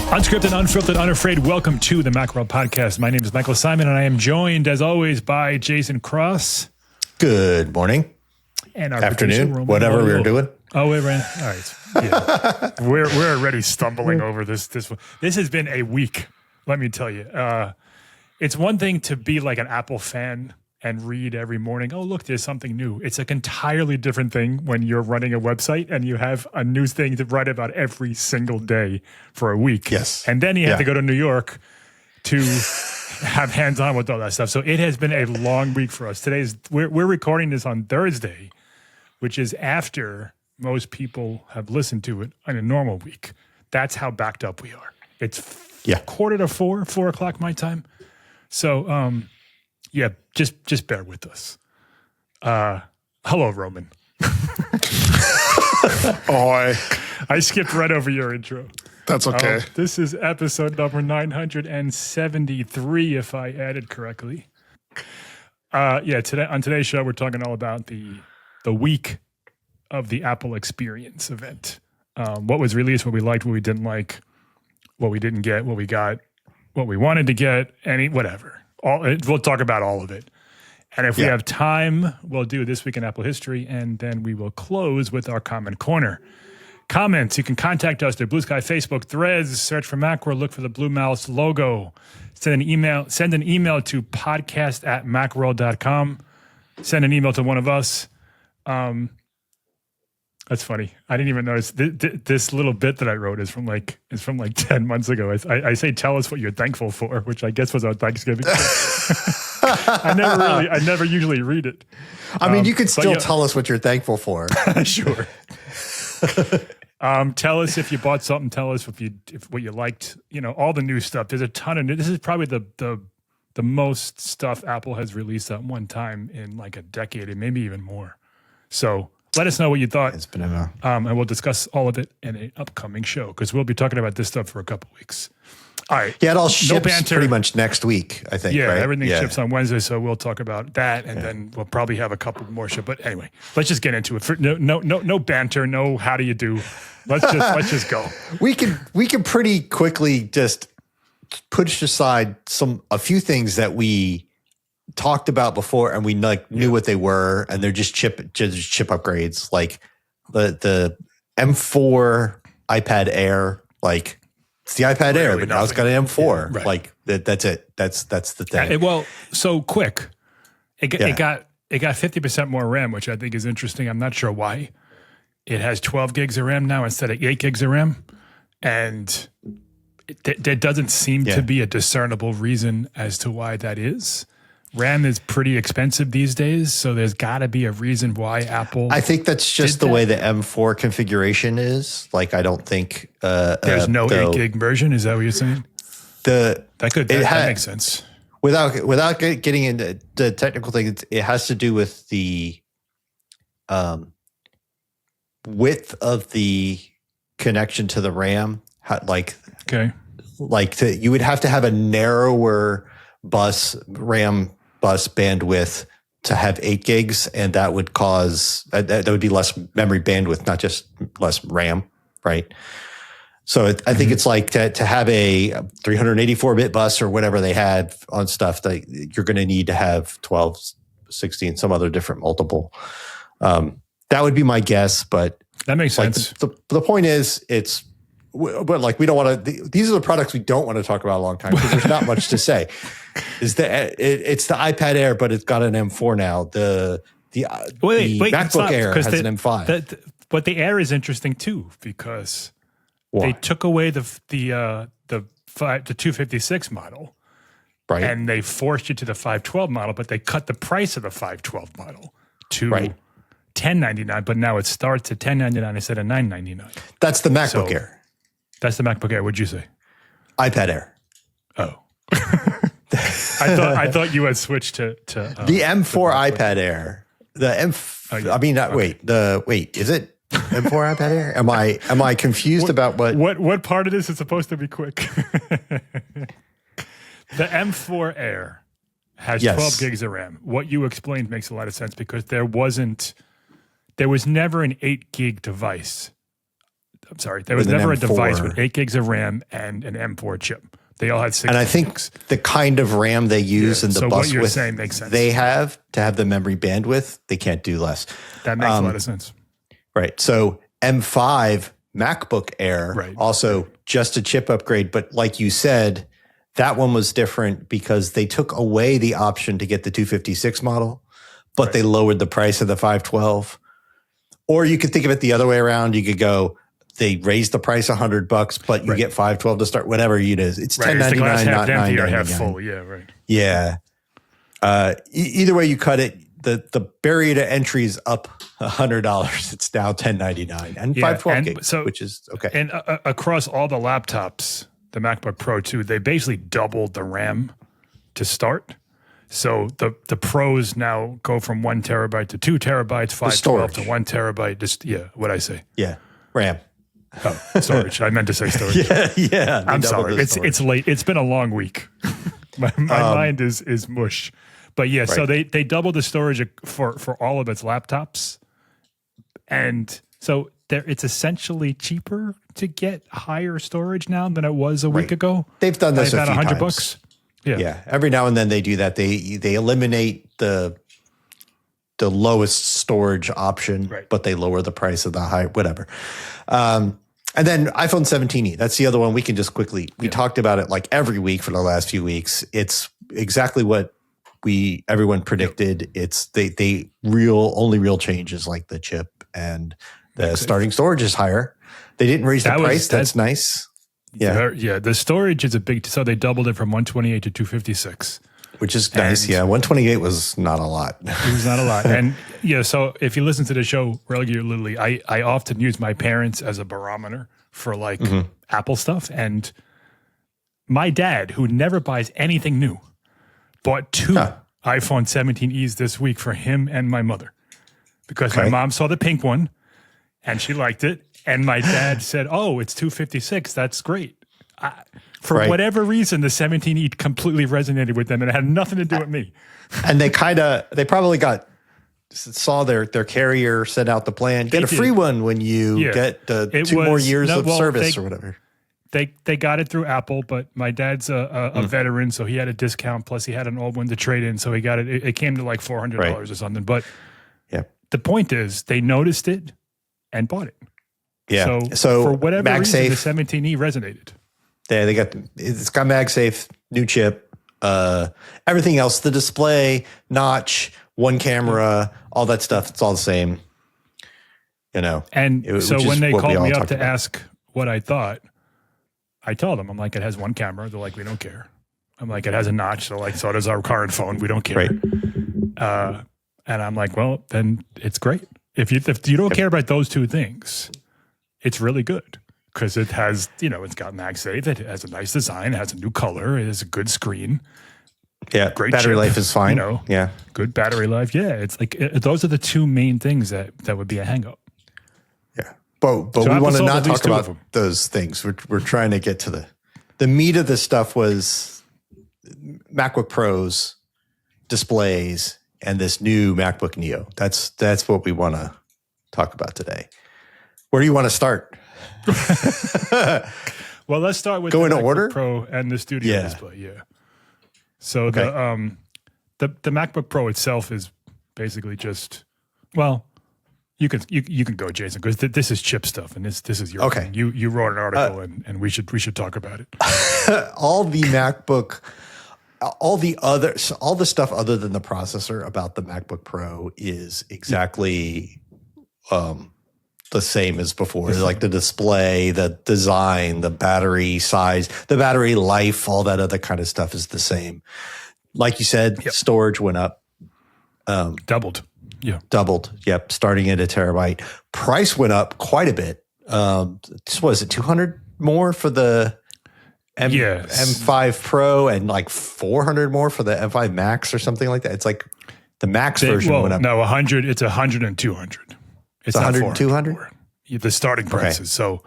Unscripted, unfiltered, unafraid. Welcome to the Macworld Podcast. My name is Michael Simon, and I am joined, as always, by Jason Cross. Good morning. And our afternoon, whatever we were doing. Oh, we ran. All right. Yeah. we're already stumbling over this one. This has been a week, let me tell you. It's one thing to be like an Apple fan and read every morning, oh, look, there's something new. It's an entirely different thing when you're running a website and you have a new thing to write about every single day for a week. Yes. And then you have to go to New York to have hands-on with all that stuff. So it has been a long week for us. We're recording this on Thursday, which is after most people have listened to it in a normal week. That's how backed up we are. It's 3:45, 4 o'clock my time. So, yeah, just bear with us. Hello, Roman. Oh, I skipped right over your intro. That's okay. This is episode number 973, if I added correctly. On today's show, we're talking all about the week of the Apple Experience event. What was released, what we liked, what we didn't like, what we didn't get, what we got, what we wanted to get, whatever. We'll talk about all of it. And if we have time, we'll do This Week in Apple History, and then we will close with our Comment Corner. Comments, you can contact us through Blue Sky, Facebook, Threads, search for Macworld, look for the Blue Mouse logo. Send an email to podcast@macworld.com. Send an email to one of us. That's funny. I didn't even notice this little bit that I wrote is from like 10 months ago. I say, tell us what you're thankful for, which I guess was our Thanksgiving. I never usually read it. I mean, you could still tell us what you're thankful for. Sure. Tell us if you bought something. Tell us if what you liked. All the new stuff. There's a ton of new. This is probably the most stuff Apple has released at one time in like a decade, and maybe even more. So let us know what you thought. It's been a and we'll discuss all of it in an upcoming show because we'll be talking about this stuff for a couple weeks. All right. Yeah, it all ships pretty much next week, I think. Yeah, right? Everything ships on Wednesday, so we'll talk about that, and then we'll probably have a couple more shows. But anyway, let's just get into it. No banter, no how do you do. Let's just go. We can pretty quickly just push aside a few things that we talked about before, and we knew what they were, and they're just chip upgrades, like the M4 iPad Air, like it's the iPad Air, but now it's got an M4. Right. Like that's it. That's the thing. So quick, it got 50% more RAM, which I think is interesting. I'm not sure why. It has 12 gigs of RAM now instead of 8 gigs of RAM, and there doesn't seem to be a discernible reason as to why that is. RAM is pretty expensive these days, so there's got to be a reason why Apple. I think that's just the way the M4 configuration is. Like, I don't think there's no 8 gig version. Is that what you're saying? That makes sense. Without getting into the technical things, it has to do with the width of the connection to the RAM. You would have to have a narrower RAM bus bandwidth to have 8 gigs, and that would cause that would be less memory bandwidth, not just less RAM, right? So I think it's like to have a 384-bit bus or whatever they had on stuff that you're going to need to have 12, 16, some other different multiple. That would be my guess, but that makes sense. The point is, but we don't want to. These are the products we don't want to talk about a long time because there's not much to say. It's the iPad Air, but it's got an M4 now. The MacBook Air has an M5. But the Air is interesting too because they took away the 256 model, right? And they forced you to the 512 model, but they cut the price of the 512 model to $1,099. But now it starts at $1,099 instead of $999. That's the MacBook Air. That's the MacBook Air. What'd you say? iPad Air. Oh. I thought you had switched to the M4 iPad Air. The wait, is it M4 iPad Air? Am I confused about what part of this is supposed to be quick? The M4 Air has 12 gigs of RAM. What you explained makes a lot of sense because there was never an 8 gig device I'm sorry, there was With an never a M4. device with 8 gigs of RAM and an M4 chip. They all had 6 And I think gigs. the kind of RAM they use in the so bus what you're width saying makes sense. they have to have the memory bandwidth, they can't do less. That makes a lot of sense. Right. So M5 MacBook Air, Right. also just a chip upgrade. But like you said, that one was different because they took away the option to get the 256 model, but they lowered the price of the 512. Or you could think of it the other way around. You could go, they raised the price $100, but you get 512 to start, whatever it is. It's Right. Is the glass $10.99, half not empty or half $9.99. full? Yeah, right. Yeah. Either way you cut it, the barrier to entry is up $100. It's now $10.99 and 512 gigs, which is okay. And across all the laptops, the MacBook Pro too, they basically doubled the RAM to start. So the Pros now go from 1 terabyte to 2 terabytes, 512 to 1 terabyte. Just what'd I say? Yeah, RAM. Oh, storage. I meant to say storage. Yeah. I'm sorry. It's late. It's been a long week. my mind is mush. But yeah, so they doubled the storage for all of its laptops, and so it's essentially cheaper to get higher storage now than it was a week ago. They've done this about a few $100 times. Yeah. Every now and then they do that. They eliminate the lowest storage option, but they lower the price of the high, whatever. And then iPhone 17e, that's the other one we can just quickly, we talked about it like every week for the last few weeks. It's exactly what everyone predicted. It's only real changes like the chip and the starting storage is higher. They didn't raise the price. That's nice. Yeah. The storage is a big, so they doubled it from 128 to 256. Which is nice. Yeah. 128 was not a lot. It was not a lot. And so if you listen to the show regularly, I often use my parents as a barometer for like Apple stuff. And my dad, who never buys anything new, bought 2 iPhone 17es this week for him and my mother because my mom saw the pink one and she liked it. And my dad said, "Oh, it's 256. That's great." For whatever reason, the 17E completely resonated with them and it had nothing to do with me. And they probably saw their carrier send out the plan. Get a free one when you get 2 more years of service or whatever. They got it through Apple, but my dad's a veteran, so he had a discount. Plus, he had an old one to trade in, so he got it. It came to like $400 or something. But the point is, they noticed it and bought it. Yeah. So for whatever reason, the 17E resonated. Yeah, it's got MagSafe, new chip, everything else, the display, notch, one camera, all that stuff. It's all the same. And so when they called me up to ask what I thought, I told them, I'm like, it has one camera. They're like, we don't care. I'm like, it has a notch. They're like, so does our current phone. We don't care. And I'm like, well, then it's great. If you don't care about those 2 things, it's really good because it has, it's got MagSafe. It has a nice design. It has a new color. It has a good screen. Yeah. Great battery chip, life is fine. Yeah. Good battery life. Yeah. It's like, those are the 2 main things that would be a hang up. Yeah. But so we want to not talk about those things. We're trying to get to the meat of this stuff was MacBook Pros, displays, and this new MacBook Neo. That's what we want to talk about today. Where do you want to start? Well, let's start with the MacBook order? Pro and the Studio display. Yeah. So the MacBook Pro itself is basically just, well, you can go, Jason, because this is chip stuff and this is your thing. You wrote an article and we should talk about it. All the MacBook, all the stuff other than the processor about the MacBook Pro is exactly the same as before. Like the display, the design, the battery size, the battery life, all that other kind of stuff is the same. Like you said, storage went up. Doubled. Yeah. Doubled. Yep. Starting at 1 terabyte. Price went up quite a bit. Was it 200 more for the M5 Pro and like 400 more for the M5 Max or something like that? It's like the Max version went up. No, 100. It's 100 and 200. It's 100 and 200? The starting prices. So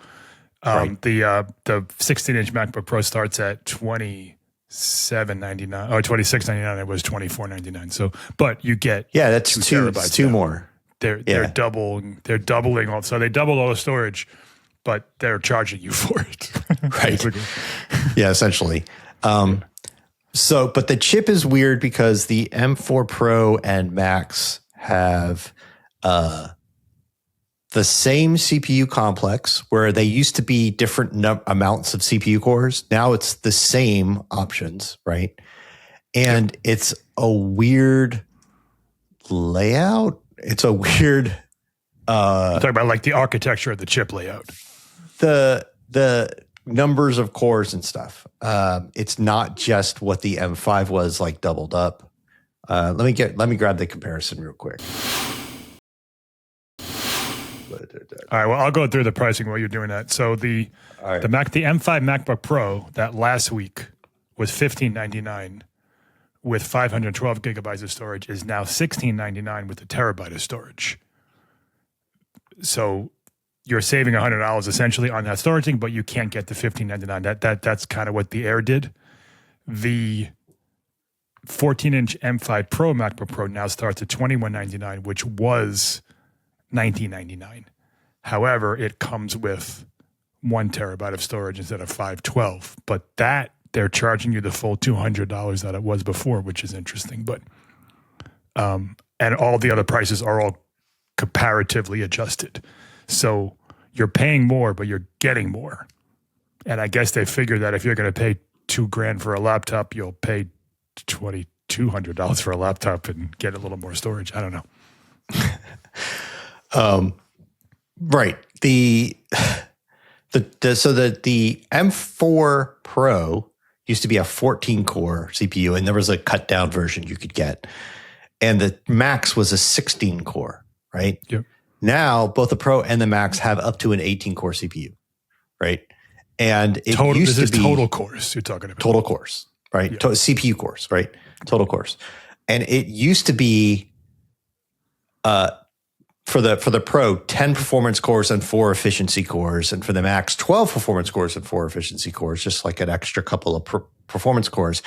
the 16-inch MacBook Pro starts at $27.99 or $26.99. It was $24.99. So, but you get that's 2 terabytes. 2 more. They're doubling. They're doubling all. So they doubled all the storage, but they're charging you for it. Right. Yeah, essentially. But the chip is weird because the M4 Pro and Max have the same CPU complex where they used to be different amounts of CPU cores. Now it's the same options, right? And it's a weird layout. It's a weird... talking about like the architecture of the chip layout. The numbers of cores and stuff. It's not just what the M5 was like doubled up. Let me grab the comparison real quick. All right. Well, I'll go through the pricing while you're doing that. So the M5 MacBook Pro that last week was $1,599 with 512 gigabytes of storage is now $1,699 with a terabyte of storage. So you're saving $100 essentially on that storage thing, but you can't get the $1,599. That's kind of what the Air did. The 14-inch M5 Pro MacBook Pro now starts at $2,199, which was $1,999. However, it comes with 1 terabyte of storage instead of 512. But that they're charging you the full $200 that it was before, which is interesting. But and all the other prices are all comparatively adjusted. So you're paying more, but you're getting more. And I guess they figure that if you're going to pay $2,000 for a laptop, you'll pay $2,200 for a laptop and get a little more storage. I don't know. Right. The M4 Pro used to be a 14-core CPU, and there was a cut-down version you could get. And the Max was a 16-core, right? Yep. Now, both the Pro and the Max have up to an 18-core CPU, right? And it used to be total cores you're talking about. Total cores, right? Yeah. CPU cores, right? Total cores. And it used to be for the Pro, 10 performance cores and 4 efficiency cores, and for the Max, 12 performance cores and 4 efficiency cores, just like an extra couple of performance cores.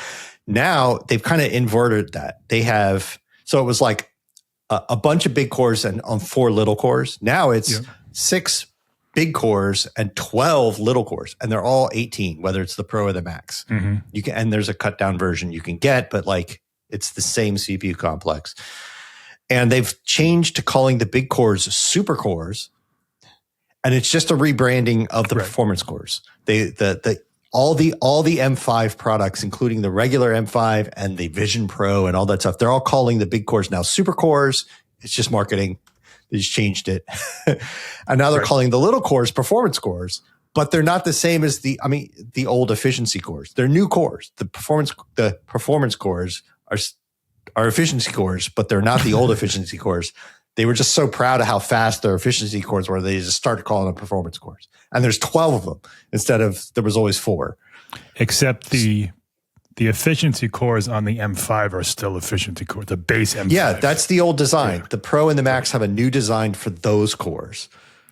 Now they've kind of inverted that. They have, so it was like a bunch of big cores and on 4 little cores. Now it's 6 big cores and 12 little cores, and they're all 18, whether it's the Pro or the Max. Mm-hmm. You can, and there's a cut down version you can get, but like it's the same CPU complex. And they've changed to calling the big cores super cores, and it's just a rebranding of the performance cores. All the M5 products, including the regular M5 and the Vision Pro and all that stuff, they're all calling the big cores now super cores. It's just marketing. They just changed it. And now they're calling the little cores performance cores, but they're not the same as the old efficiency cores. They're new cores. The performance cores are efficiency cores, but they're not the old efficiency cores. They were just so proud of how fast their efficiency cores were, they just started calling them performance cores. And there's 12 of them instead of, there was always 4. Except the efficiency cores on the M5 are still efficiency cores, the base M5. Yeah, that's the old design. Yeah. The Pro and the Max have a new design for those cores.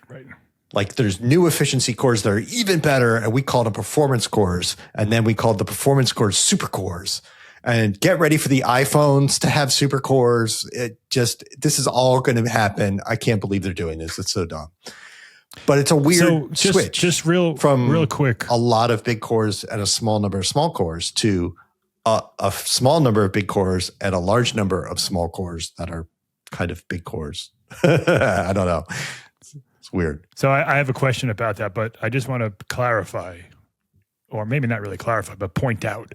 Right. Like there's new efficiency cores that are even better, and we call them performance cores. And then we called the performance cores super cores. And get ready for the iPhones to have super cores. This is all going to happen. I can't believe they're doing this. It's so dumb. But it's a weird switch. Just real quick. A lot of big cores and a small number of small cores to a small number of big cores and a large number of small cores that are kind of big cores. I don't know. It's weird. So I have a question about that, but I just want to clarify, or maybe not really clarify, but point out.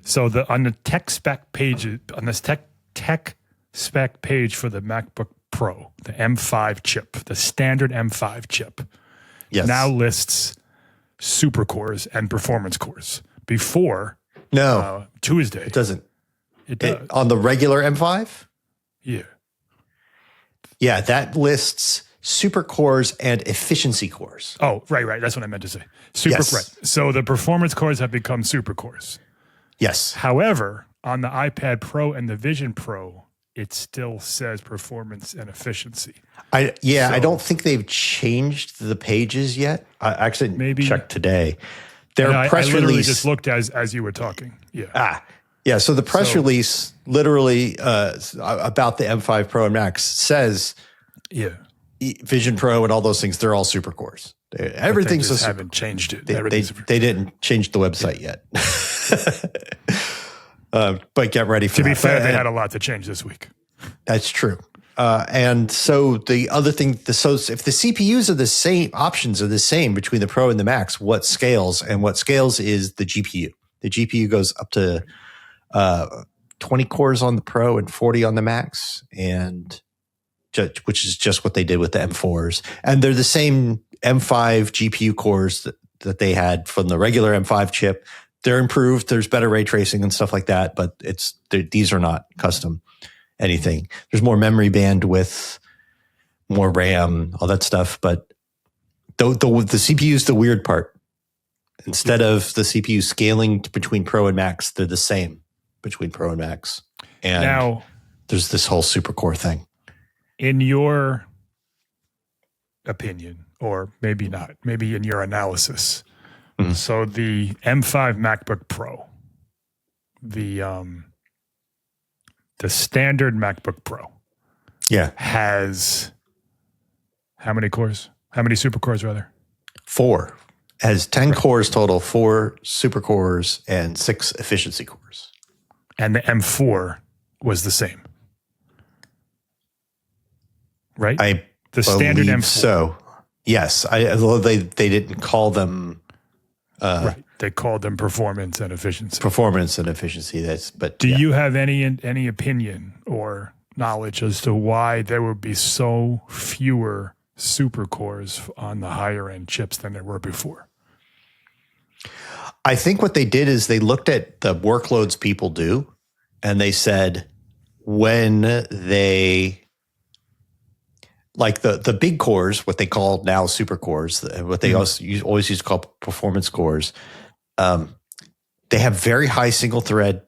So on the tech spec page, on this tech spec page for the MacBook Pro, the M5 chip, the standard M5 chip, now lists super cores and performance cores. Before Tuesday, it doesn't. It does. On the regular M5? Yeah, that lists super cores and efficiency cores. Oh, right. That's what I meant to say. Right. So the performance cores have become super cores. Yes. However, on the iPad Pro and the Vision Pro, it still says performance and efficiency. I don't think they've changed the pages yet. I actually checked today. Their press release just looked as you were talking. Yeah. So the press release literally about the M5 Pro and Max says, Vision Pro and all those things, they're all super cores. Everything's just haven't changed it. They didn't change the website yet. But get ready for that. To be fair, they had a lot to change this week. That's true. And so the other thing, so if the CPUs are the same, options are the same between the Pro and the Max, what scales? And what scales is the GPU. The GPU goes up to 20 cores on the Pro and 40 on the Max, and which is just what they did with the M4s. And they're the same M5 GPU cores that they had from the regular M5 chip. They're improved. There's better ray tracing and stuff like that, but these are not custom anything. There's more memory bandwidth, more RAM, all that stuff. But the CPU is the weird part. Instead of the CPU scaling between Pro and Max, they're the same between Pro and Max. And now, there's this whole super core thing. In your opinion, or maybe not, maybe in your analysis, so the M5 MacBook Pro, the standard MacBook Pro, has how many cores? How many super cores, rather? 4. Has 10 cores total, 4 super cores, and 6 efficiency cores. And the M4 was the same, right? The standard M4. So, yes. Although they didn't call them. Right. They called them performance and efficiency. Performance and efficiency. Do you have any opinion or knowledge as to why there would be so fewer super cores on the higher end chips than there were before? I think what they did is they looked at the workloads people do, and they said when they, like the big cores, what they call now super cores, what they always used to call performance cores, they have very high single thread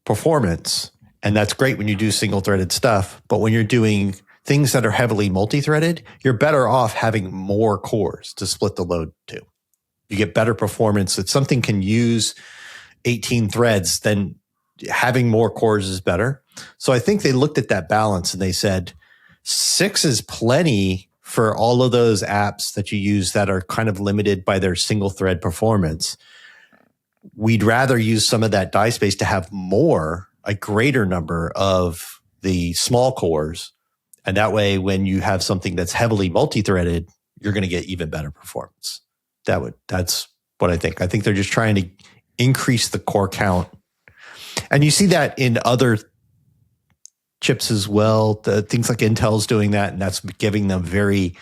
performance, and that's great when you do single threaded stuff. But when you're doing things that are heavily multi-threaded, you're better off having more cores to split the load to. You get better performance. If something can use 18 threads, then having more cores is better. So I think they looked at that balance and they said 6 is plenty for all of those apps that you use that are kind of limited by their single thread performance. We'd rather use some of that die space to have a greater number of the small cores. And that way, when you have something that's heavily multi-threaded, you're going to get even better performance. That's what I think. I think they're just trying to increase the core count. And you see that in other chips as well. Things like Intel's doing that, and that's giving them very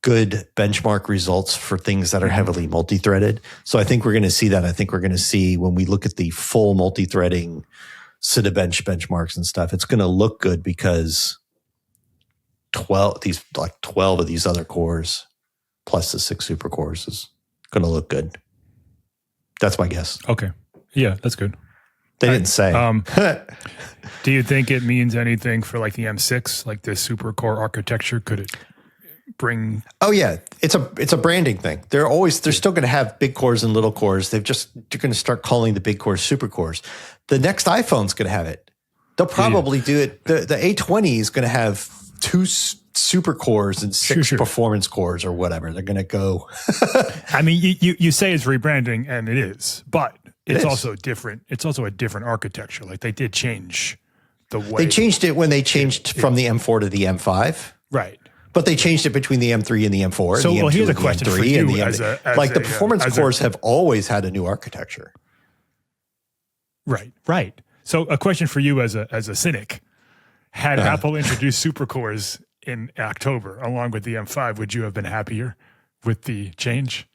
good benchmark results for things that are heavily multi-threaded. So I think we're going to see that. I think we're going to see when we look at the full multi-threading Cinebench benchmarks and stuff, it's going to look good because 12 of these other cores plus the 6 super cores is going to look good. That's my guess. Okay. Yeah, that's good. They didn't say. Do you think it means anything for like the M6, like this super core architecture? Could it bring? Oh yeah, it's a branding thing. They're still going to have big cores and little cores. They're going to start calling the big cores super cores. The next iPhone's going to have it. They'll probably do it. The A20 is going to have 2 super cores and 6 performance cores or whatever. They're going to go. I mean, you say it's rebranding, and it is, but it's also different. It's also a different architecture. Like they did change the way. They changed it when they changed from the M4 to the M5. Right. But they changed it between the M3 and the M4. So, the M2 here's a question for you. The performance cores have always had a new architecture. Right. So a question for you as a cynic. Had Apple introduced super cores in October along with the M5, would you have been happier with the change?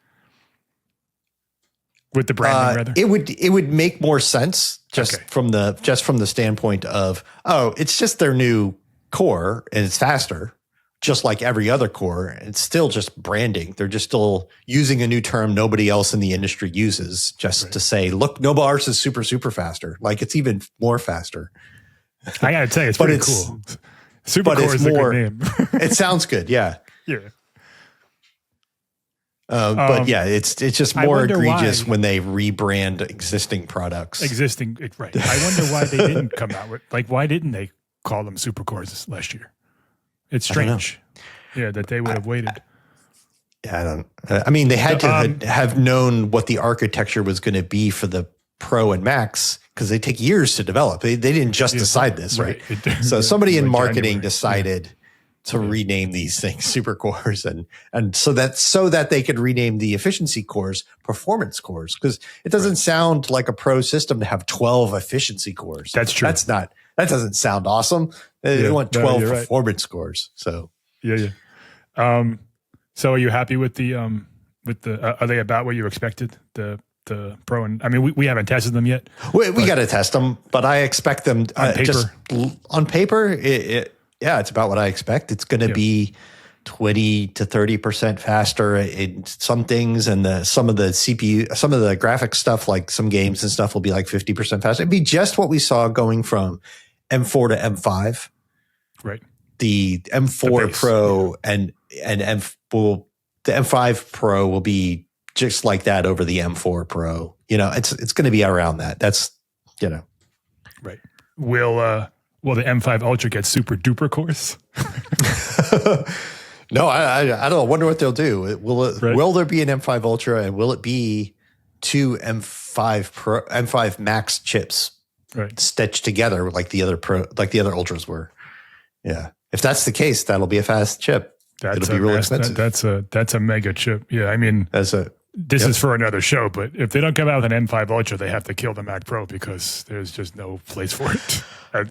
With the branding, rather? It would make more sense from the standpoint of, it's just their new core and it's faster, just like every other core. It's still just branding. They're just still using a new term nobody else in the industry uses to say, look, ours is super, super faster. Like it's even more faster. I got to tell you, it's pretty cool. Super core is a good name. It sounds good. Yeah. Yeah. But yeah, it's just more egregious when they rebrand existing products. Right. I wonder why they didn't come out with, why didn't they call them super cores last year? It's strange. Yeah, that they would have waited. I don't. I mean, they had to have known what the architecture was going to be for the Pro and Max because they take years to develop. They didn't just decide this, right? So somebody in marketing decided to rename these things super cores, and so that they could rename the efficiency cores performance cores, because it doesn't sound like a Pro system to have 12 efficiency cores. That's true. That doesn't sound awesome. They want 12 performance cores. So yeah. So are you happy with the are they about what you expected? The Pro, and I mean we haven't tested them yet. We got to test them, but I expect them on paper. Just on paper. It's about what I expect. It's going to be 20 to 30% faster in some things, and some of the CPU, some of the graphics stuff, like some games and stuff, will be like 50% faster. It'd be just what we saw going from M4 to M5. Right. The M4 Pro and the M5 Pro will be just like that over the M4 Pro. It's going to be around that. That's right. Will the M5 Ultra get super duper cores? No, I don't know. I wonder what they'll do. Will there be an M5 Ultra, and will it be two M5 Max chips stitched together like the other Ultras were? Yeah. If that's the case, that'll be a fast chip. It'll be real expensive. That's a mega chip. Yeah, I mean, this is for another show, but if they don't come out with an M5 Ultra, they have to kill the Mac Pro because there's just no place for it. I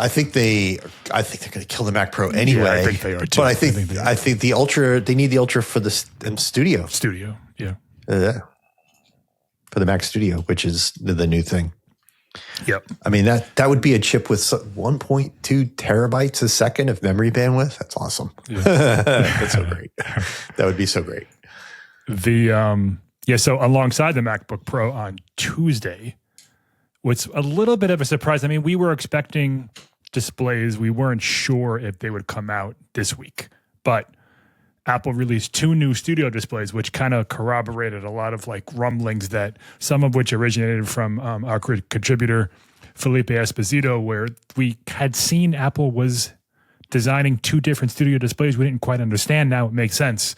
think they're going to kill the Mac Pro anyway. Yeah, I think they are too. But I think the Ultra, they need the Ultra for the Studio. Studio, yeah. For the Mac Studio, which is the new thing. Yep. I mean, that would be a chip with 1.2 terabytes a second of memory bandwidth. That's awesome. Yeah. That's so great. That would be so great. So alongside the MacBook Pro on Tuesday, what's a little bit of a surprise. I mean, we were expecting displays. We weren't sure if they would come out this week, but Apple released 2 new studio displays, which kind of corroborated a lot of like rumblings that some of which originated from our contributor, Felipe Esposito, where we had seen Apple was designing 2 different studio displays. We didn't quite understand. Now it makes sense.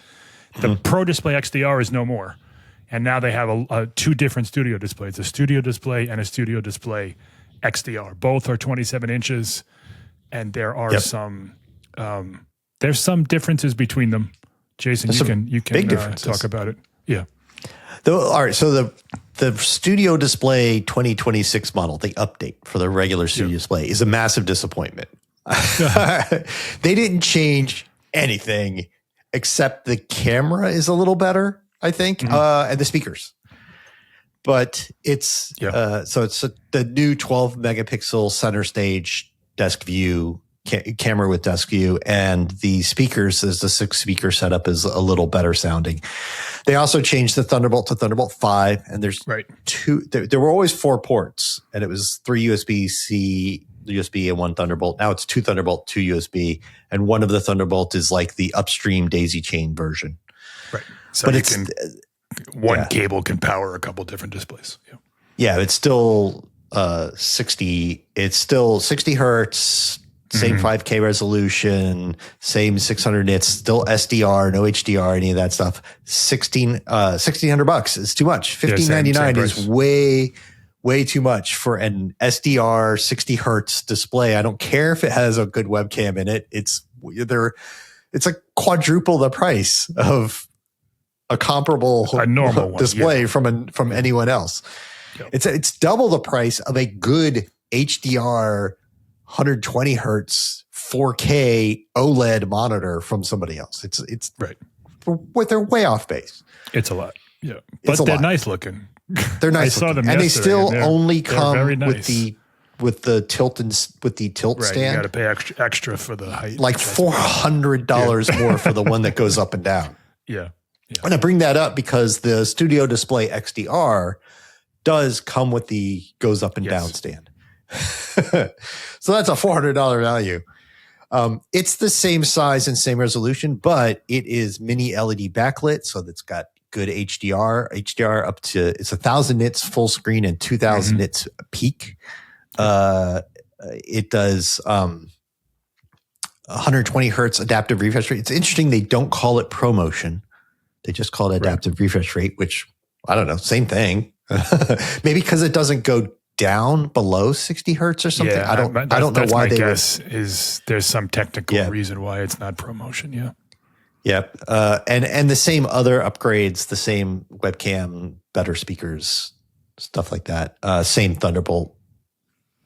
The Pro Display XDR is no more. And now they have 2 different studio displays, a studio display and a studio display XDR. Both are 27 inches. And there are some differences between them. Jason, you can talk about it. Yeah. All right. So the Studio Display 2026 model, the update for the regular Studio Display, is a massive disappointment. They didn't change anything except the camera is a little better, I think, and the speakers. But it's the new 12 megapixel center stage desk view camera with desk view, and the speakers, as the 6 speaker setup, is a little better sounding. They also changed the Thunderbolt to Thunderbolt 5, and there's 2. There were always 4 ports, and it was 3 USB-C, USB, and 1 Thunderbolt. Now it's 2 Thunderbolt, 2 USB, and one of the Thunderbolt is like the upstream daisy chain version. Right. So but one cable can power a couple different displays. Yeah, it's still 60. It's still 60 hertz. Same 5K resolution, same 600 nits, still SDR, no HDR, any of that stuff. $1,600 is too much. $1,599 is way too much for an SDR 60 hertz display. I don't care if it has a good webcam in it. It's like quadruple the price of a comparable normal display from anyone else. Yep. It's double the price of a good HDR 120 hertz 4K OLED monitor from somebody else. It's right. They're way off base. It's a lot. Yeah. But they're nice looking. They're nice. I saw them and they still only come nice. with the tilt stand. You got to pay extra for the height. Like $400 more for the one that goes up and down. Yeah. And I bring that up because the Studio Display XDR does come with the goes up and down stand. So that's a $400 value. It's the same size and same resolution, but it is mini LED backlit. So that's got good HDR up to, it's 1,000 nits full screen and 2,000 nits peak. It does 120 hertz adaptive refresh rate. It's interesting they don't call it ProMotion. They just call it adaptive refresh rate, which I don't know, same thing. Maybe because it doesn't go down below 60 hertz or something. Yeah, I don't know why they guess is there's some technical reason why it's not ProMotion. Yeah. Yep. And the same other upgrades, the same webcam, better speakers, stuff like that. Same Thunderbolt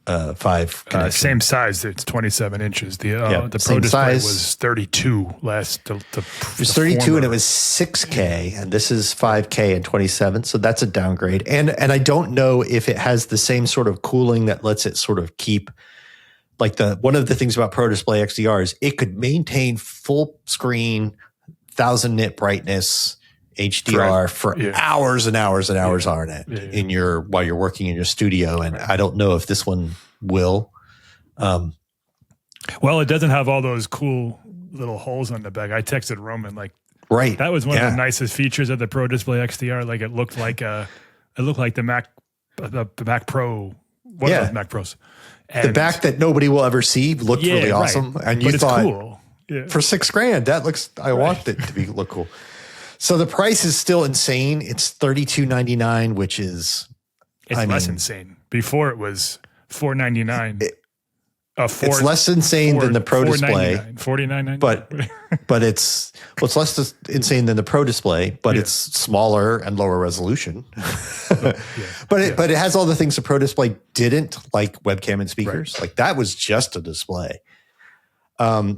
5 connection. Same size. It's 27 inches. The Pro display size. was 32 last. It was 32 and it was 6K, and this is 5K and 27. So that's a downgrade. And I don't know if it has the same sort of cooling that lets it sort of keep, like one of the things about Pro Display XDR is it could maintain full screen, 1000 nit brightness, HDR for hours and hours and hours on it while you're working in your studio. And I don't know if this one will. Well, it doesn't have all those cool little holes on the back. I texted Roman that was one of the nicest features of the Pro Display XDR. Like it looked like the Mac Pro, one of those Mac Pros. And the back that nobody will ever see looked really awesome. And you thought, cool. For $6,000, that looks, I want it to look cool. So the price is still insane. It's $32.99, which is less insane. Before it was $499. It's less insane than the Pro Display. $49.99. But it's less insane than the Pro Display, but it's smaller and lower resolution. But it has all the things the Pro Display didn't, like webcam and speakers. Right. Like that was just a display.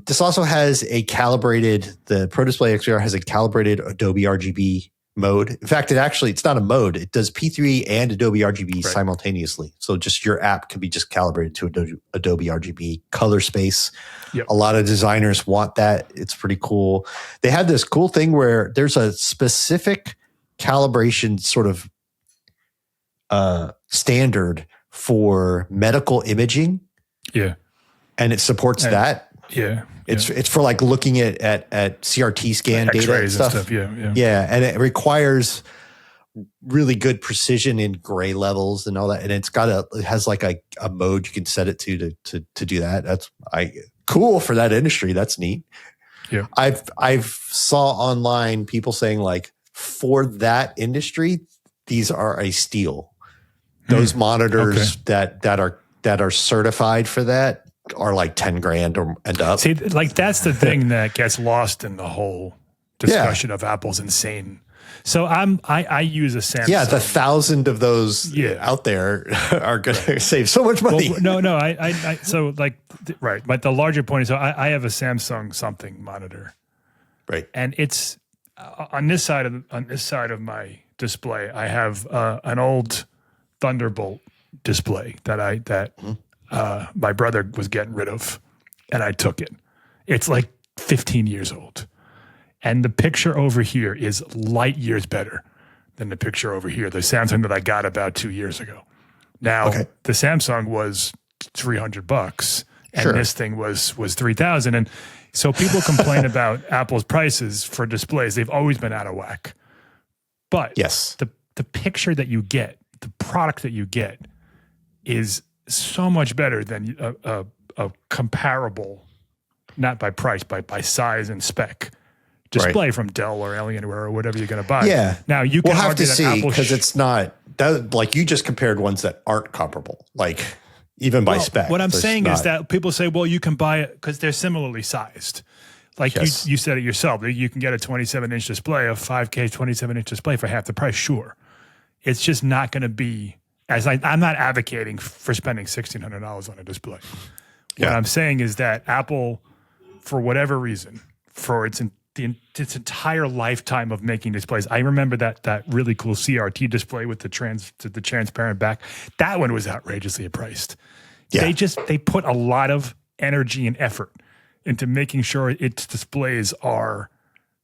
This also has the Pro Display XDR has a calibrated Adobe RGB mode. In fact, it's not a mode. It does P3 and Adobe RGB simultaneously. So just your app can be just calibrated to Adobe RGB color space. Yep. A lot of designers want that. It's pretty cool. They had this cool thing where there's a specific calibration sort of standard for medical imaging. Yeah. And it supports that. Yeah. It's for like looking at CRT scan data and stuff. Yeah. And it requires really good precision in gray levels and all that. And it has like a mode you can set it to do that. That's cool for that industry. That's neat. Yeah. I've saw online people saying like for that industry, these are a steal. Those monitors that are certified for that are like $10,000 and up. See, like that's the thing that gets lost in the whole discussion of Apple's insane. So I use a Samsung. Yeah, the 1,000 of those out there are going to save so much money. Well, no. But the larger point is, so I have a Samsung something monitor, right? And it's on this side of my display. I have an old Thunderbolt display that my brother was getting rid of, and I took it. It's like 15 years old. And the picture over here is light years better than the picture over here, the Samsung that I got about 2 years ago. Now, the Samsung was $300, and this thing was $3,000. And so people complain about Apple's prices for displays. They've always been out of whack. But the picture that you get, the product that you get is so much better than a comparable, not by price, but by size and spec display from Dell or Alienware or whatever you're going to buy. Yeah. Now you can have to see because it's not that, like you just compared ones that aren't comparable, like even by spec. What I'm saying is that people say, well, you can buy it because they're similarly sized. Like you said it yourself, you can get a 27-inch display, a 5K 27-inch display for half the price. Sure. It's just not going to be. I'm not advocating for spending $1,600 on a display. What I'm saying is that Apple, for whatever reason, for its entire lifetime of making displays, I remember that really cool CRT display with the transparent back. That one was outrageously priced. Yeah. They put a lot of energy and effort into making sure its displays are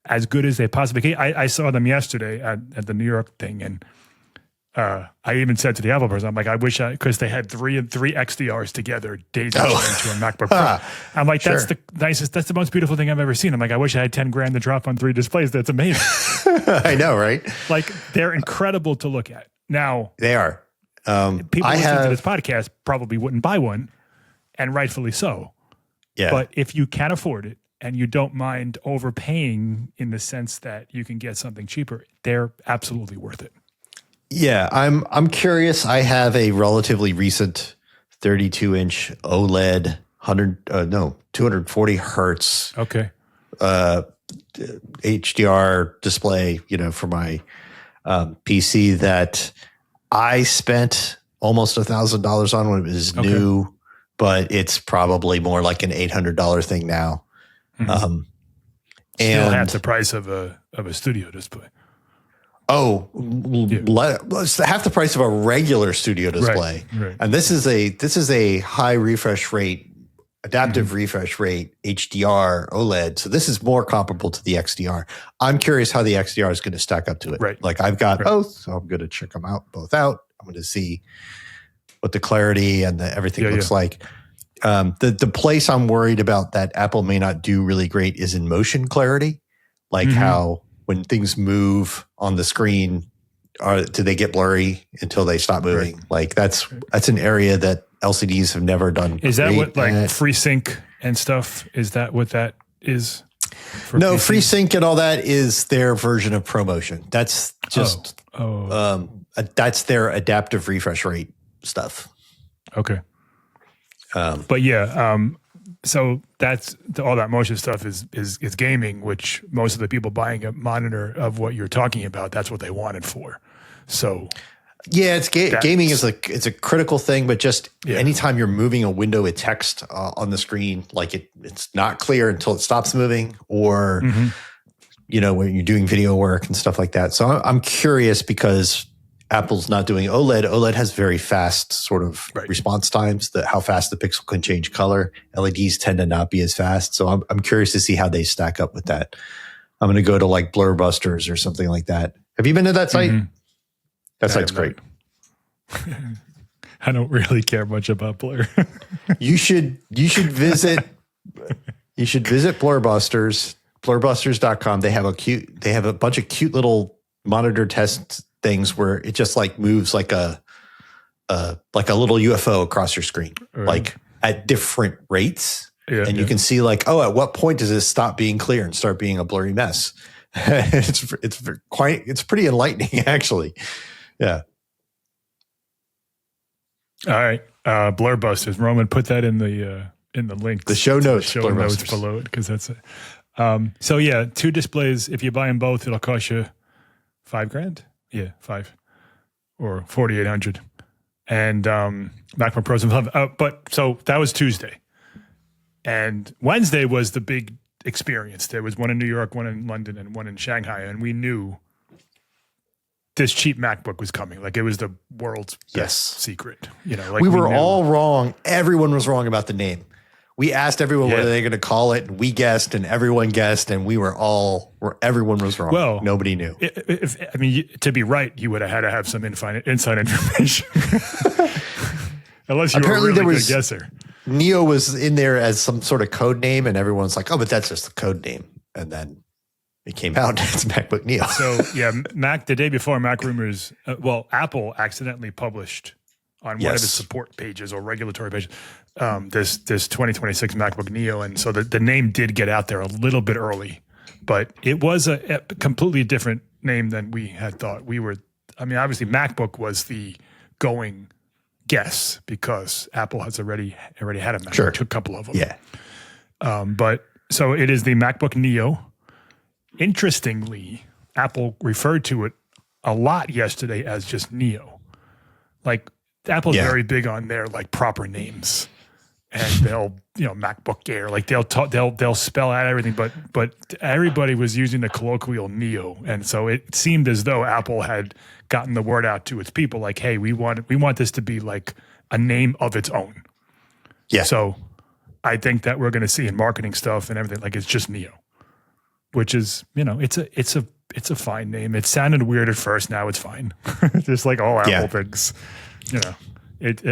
as good as they possibly can. I saw them yesterday at the New York thing, and I even said to the Apple person, I'm like, I wish because they had three XDRs together daisy chained to a MacBook Pro. I'm like, that's the nicest, that's the most beautiful thing I've ever seen. I'm like, I wish I had $10,000 to drop on 3 displays. That's amazing. I know, right? Like they're incredible to look at. Now they are. People listening to this podcast probably wouldn't buy one, and rightfully so. Yeah. But if you can afford it and you don't mind overpaying in the sense that you can get something cheaper, they're absolutely worth it. Yeah, I'm curious. I have a relatively recent 32-inch OLED 240 hertz Okay. HDR display, for my PC that I spent almost $1,000 on when it was new, but it's probably more like an $800 thing now. Mm-hmm. And still half the price of a studio display. Oh, it's half the price of a regular studio display. Right. And this is a high refresh rate, adaptive refresh rate HDR OLED. So this is more comparable to the XDR. I'm curious how the XDR is going to stack up to it. Right. Like I've got both, so I'm going to check them both out. I'm going to see what the clarity and everything looks like. The place I'm worried about that Apple may not do really great is in motion clarity, like how when things move on the screen, do they get blurry until they stop moving? Right. Like that's an area that LCDs have never done. Is that what like FreeSync and stuff? Is that what that is? No, FreeSync and all that is their version of ProMotion. That's just that's their adaptive refresh rate stuff. Okay. But yeah, so that's all that motion stuff is gaming, which most of the people buying a monitor of what you're talking about, that's what they want it for. So yeah, it's gaming is it's a critical thing, but just anytime you're moving a window with text on the screen, like it's not clear until it stops moving, or when you're doing video work and stuff like that. So I'm curious because Apple's not doing OLED. OLED has very fast sort of response times, how fast the pixel can change color. LEDs tend to not be as fast. So I'm curious to see how they stack up with that. I'm going to go to like Blurbusters or something like that. Have you been to that site? That site's great. I don't really care much about Blur. You should visit Blurbusters, blurbusters.com. They have a bunch of cute little monitor test things where it just like moves like a little UFO across your screen, like at different rates. And you can see like, at what point does this stop being clear and start being a blurry mess? It's pretty enlightening, actually. Yeah. All right. Blurbusters. Roman, put that in the link. The show notes. Show notes below it, because that's it. So yeah, 2 displays. If you buy them both, it'll cost you $5,000. Yeah, 5 or 4,800. And MacBook Pros. But so that was Tuesday. And Wednesday was the big experience. There was one in New York, one in London, and one in Shanghai. And we knew this cheap MacBook was coming. Like it was the world's best secret. Like we were all wrong. Everyone was wrong about the name. We asked everyone what are they going to call it, and we guessed, and everyone guessed, and everyone was wrong. Well, nobody knew. To be right, you would have had to have some inside information. Unless you were a really good guesser. Neo was in there as some sort of code name, and everyone's like, but that's just the code name. And then it came out, it's MacBook Neo. So yeah, the day before Mac Rumors, Apple accidentally published on one of its support pages or regulatory pages, this 2026 MacBook Neo. And so the name did get out there a little bit early, but it was a completely different name than we had thought. Obviously MacBook was the going guess because Apple has already had a Mac. Sure. Took a couple of them. Yeah. But so it is the MacBook Neo. Interestingly, Apple referred to it a lot yesterday as just Neo. Like Apple's very big on their like proper names, and they'll MacBook Air, like they'll spell out everything, but everybody was using the colloquial Neo, and so it seemed as though Apple had gotten the word out to its people, like, hey, we want this to be like a name of its own. Yeah. So I think that we're going to see in marketing stuff and everything, like it's just Neo, which is it's a fine name. It sounded weird at first, now it's fine. Just like all Apple things. It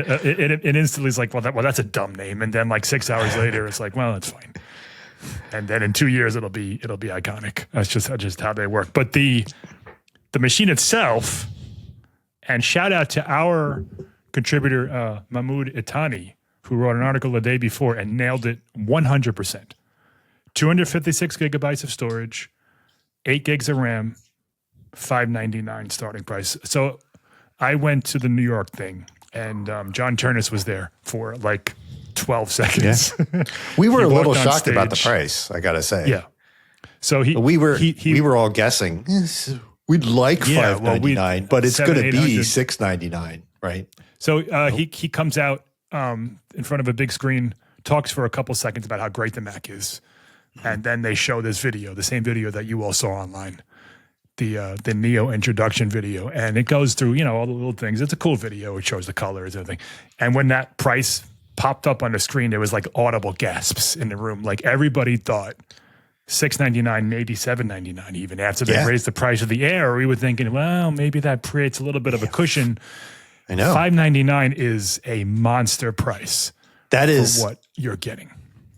instantly is like, well, that's a dumb name. And then like 6 hours later, it's like, well, that's fine. And then in 2 years, it'll be iconic. That's just how they work. But the machine itself, and shout out to our contributor, Mahmoud Itani, who wrote an article the day before and nailed it 100%. 256 gigabytes of storage, 8 gigs of RAM, $599 starting price. So I went to the New York thing, and John Turnus was there for like 12 seconds. Yeah. We were a little shocked about the price, I gotta say. Yeah. So we were all guessing we'd like $599, but it's going to be $699, right? So he comes out in front of a big screen, talks for a couple seconds about how great the Mac is, and then they show this video, the same video that you all saw online, the Neo introduction video, and it goes through all the little things. It's a cool video. It shows the colors and everything. And when that price popped up on the screen, there was like audible gasps in the room. Like everybody thought $699, maybe $799 even after they raised the price of the Air. We were thinking, well, maybe that creates a little bit of a cushion. I know. $599 is a monster price. That is for what you're getting.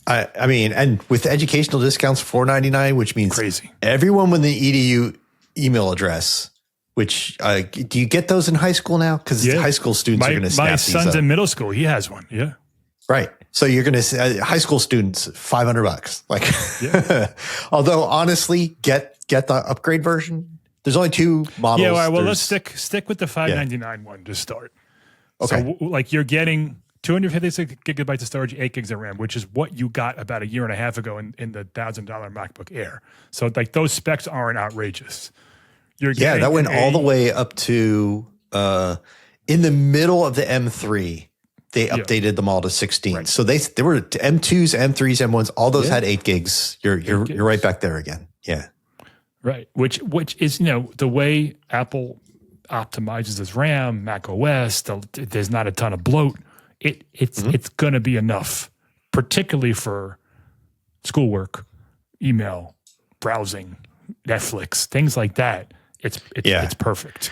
I mean, and with educational discounts, $499, which means crazy. Everyone with the EDU email address, which do you get those in high school now? Because high school students are going to snap these up. My son's in middle school. He has one. Yeah. Right. So you're going to high school students, $500. Like, although honestly, get the upgrade version. There's only 2 models. Yeah. Well, let's stick with the $599 one to start. Okay. So like you're getting 256 gigabytes of storage, 8 gigs of RAM, which is what you got about a year and a half ago in the $1,000 MacBook Air. So like those specs aren't outrageous. That went all the way up to in the middle of the M3. They updated them all to 16. Right. So they were M2s, M3s, M1s. All those had 8 gigs. You're right back there again. Yeah. Right. Which is the way Apple optimizes its RAM, Mac OS. There's not a ton of bloat. It's going to be enough, particularly for schoolwork, email, browsing, Netflix, things like that. It's perfect.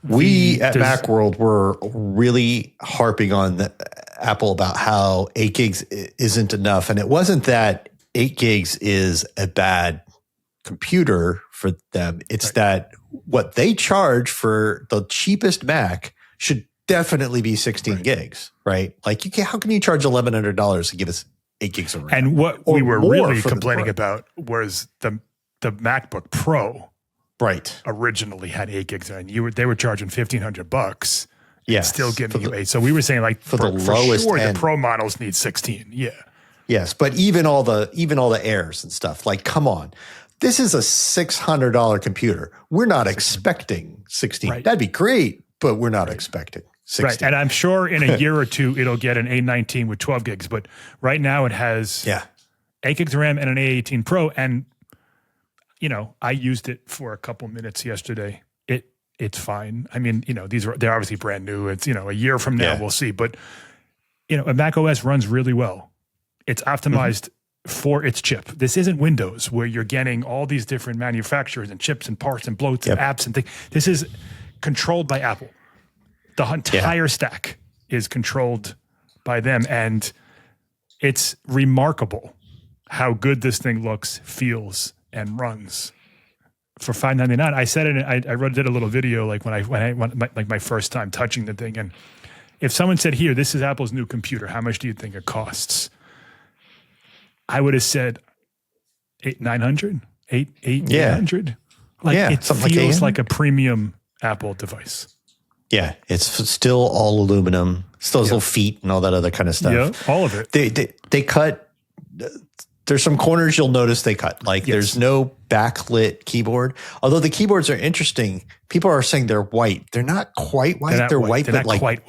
We at Macworld were really harping on Apple about how 8 gigs isn't enough. And it wasn't that 8 gigs is a bad computer for them. It's that what they charge for the cheapest Mac should definitely be 16 gigs, right? Like how can you charge $1,100 to give us 8 gigs of RAM? And what we were really complaining about was the MacBook Pro. Right. Originally had 8 gigs and they were charging $1,500. Yes. Still giving you 8. So we were saying like for the lowest end, the Pro models need 16. Yeah. Yes, but even all the Airs and stuff, like come on. This is a $600 computer. We're not expecting 16. Right. That'd be great, but we're not expecting 16. Right. And I'm sure in a year or two it'll get an A19 with 12 gigs, but right now it has 8 gigs of RAM and an A18 Pro, and I used it for a couple minutes yesterday. It's fine. I mean, they're obviously brand new. It's, a year from now we'll see. But, a Mac OS runs really well. It's optimized for its chip. This isn't Windows where you're getting all these different manufacturers and chips and parts and bloats and apps and things. This is controlled by Apple. The entire stack is controlled by them. And it's remarkable how good this thing looks, feels, and runs for $599. I said it. I did a little video like when I went my first time touching the thing. And if someone said, "Here, this is Apple's new computer. How much do you think it costs?" I would have said $800. Like it feels like a premium Apple device. Yeah, it's still all aluminum. Still those little feet and all that other kind of stuff. Yeah, all of it. They cut. There's some corners you'll notice they cut. Like there's no backlit keyboard. Although the keyboards are interesting. People are saying they're white. They're not quite white. They're white, but like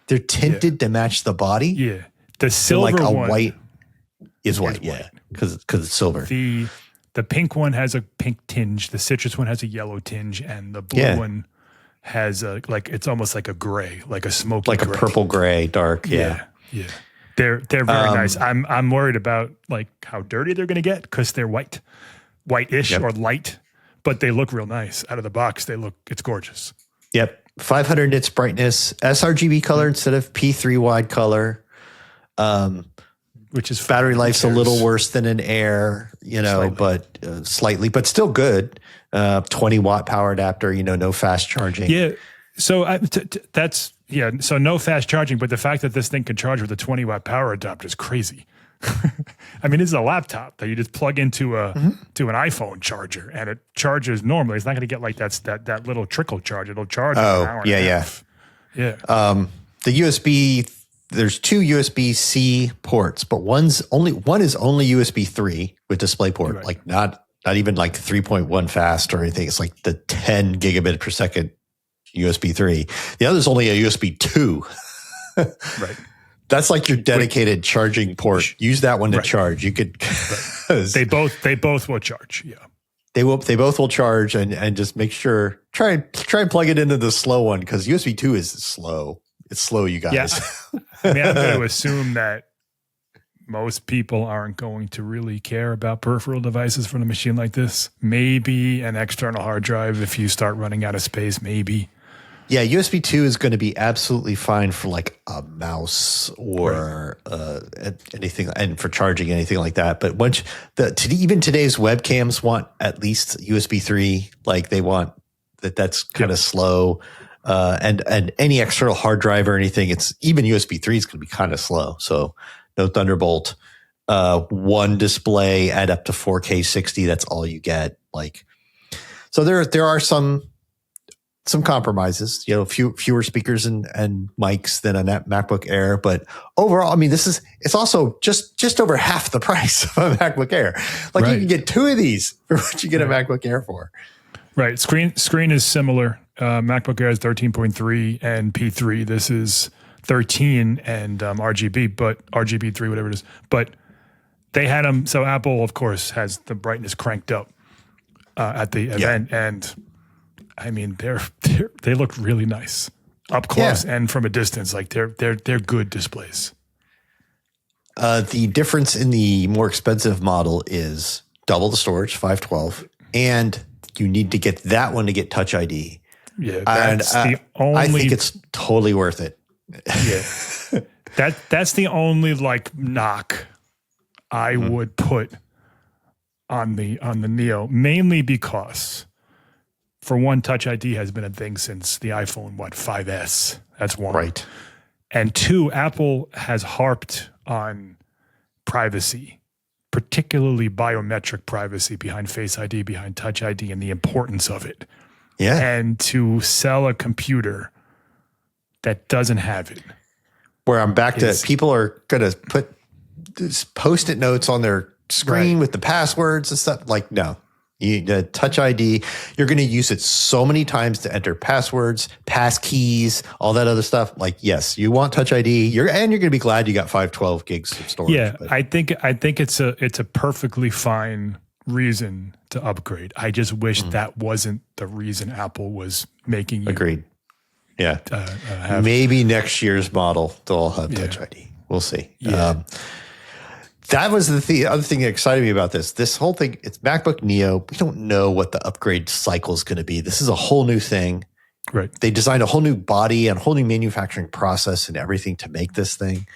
they're tinted to match the body. Yeah. The silver one white is white. Yeah. Because it's silver. The pink one has a pink tinge. The citrus one has a yellow tinge, and the blue one has it's almost like a gray, like a smoky, like gray. A purple gray, dark. Yeah. They're very nice. I'm worried about like how dirty they're going to get because they're whitish or light, but they look real nice out of the box. It's gorgeous. Yep. 500 nits brightness, sRGB color instead of P3 wide color. Which is battery life's a little worse than an Air, but slightly, but still good. 20 watt power adapter, no fast charging. Yeah. So that's Yeah, so no fast charging, but the fact that this thing can charge with a 20-watt power adapter is crazy. I mean, this is a laptop that you just plug into to an iPhone charger, and it charges normally. It's not going to get like that little trickle charge. It'll charge in an hour and a half. Yeah. The USB, there's two USB-C ports, but one is only USB 3 with DisplayPort, Right. like not even like 3.1 fast or anything. It's like the 10 gigabit per second USB 3. The other is only a USB 2. Right. That's like your dedicated charging port. Use that one to charge. You could. They both will charge. Yeah. They both will charge, and just make sure try and plug it into the slow one, because USB 2 is slow. It's slow, you guys. Yeah. I mean, I'm going to assume that most people aren't going to really care about peripheral devices for a machine like this. Maybe an external hard drive if you start running out of space, maybe. Yeah, USB 2 is going to be absolutely fine for like a mouse or anything, and for charging anything like that. But once even today's webcams want at least USB 3, like they want that's kind of slow. And any external hard drive or anything, it's even USB 3 is going to be kind of slow. So no Thunderbolt, one display at up to 4K 60. That's all you get. Like, so there are some compromises, fewer speakers and mics than a MacBook Air. But overall, I mean, it's also just over half the price of a MacBook Air. Like you can get two of these for what you get a MacBook Air for. Right. Screen is similar. MacBook Air is 13.3 and P3. This is 13 and RGB, but RGB3, whatever it is. But they had them. So Apple, of course, has the brightness cranked up at the event, and I mean, they look really nice up close and from a distance. Like they're good displays. The difference in the more expensive model is double the storage, 512, and you need to get that one to get Touch ID. Yeah, that's the only. I think it's totally worth it. Yeah, that's the only like knock I would put on the Neo, mainly because. For one, Touch ID has been a thing since the iPhone, 5S? That's one. Right. And two, Apple has harped on privacy, particularly biometric privacy behind Face ID, behind Touch ID, and the importance of it. Yeah. And to sell a computer that doesn't have it. Where I'm back to people are going to put Post-it notes on their screen with the passwords and stuff. Like, no. Touch ID, you're going to use it so many times to enter passwords, pass keys, all that other stuff. Like, yes, you want Touch ID. You're going to be glad you got 512 gigs of storage. Yeah, but I think it's a perfectly fine reason to upgrade. I just wish that wasn't the reason Apple was making you. Agreed. Yeah. Maybe next year's model they'll all have Touch ID. We'll see. Yeah. That was the other thing that excited me about this. This whole thing, it's MacBook Neo. We don't know what the upgrade cycle is going to be. This is a whole new thing. Right. They designed a whole new body and a whole new manufacturing process and everything to make this thing.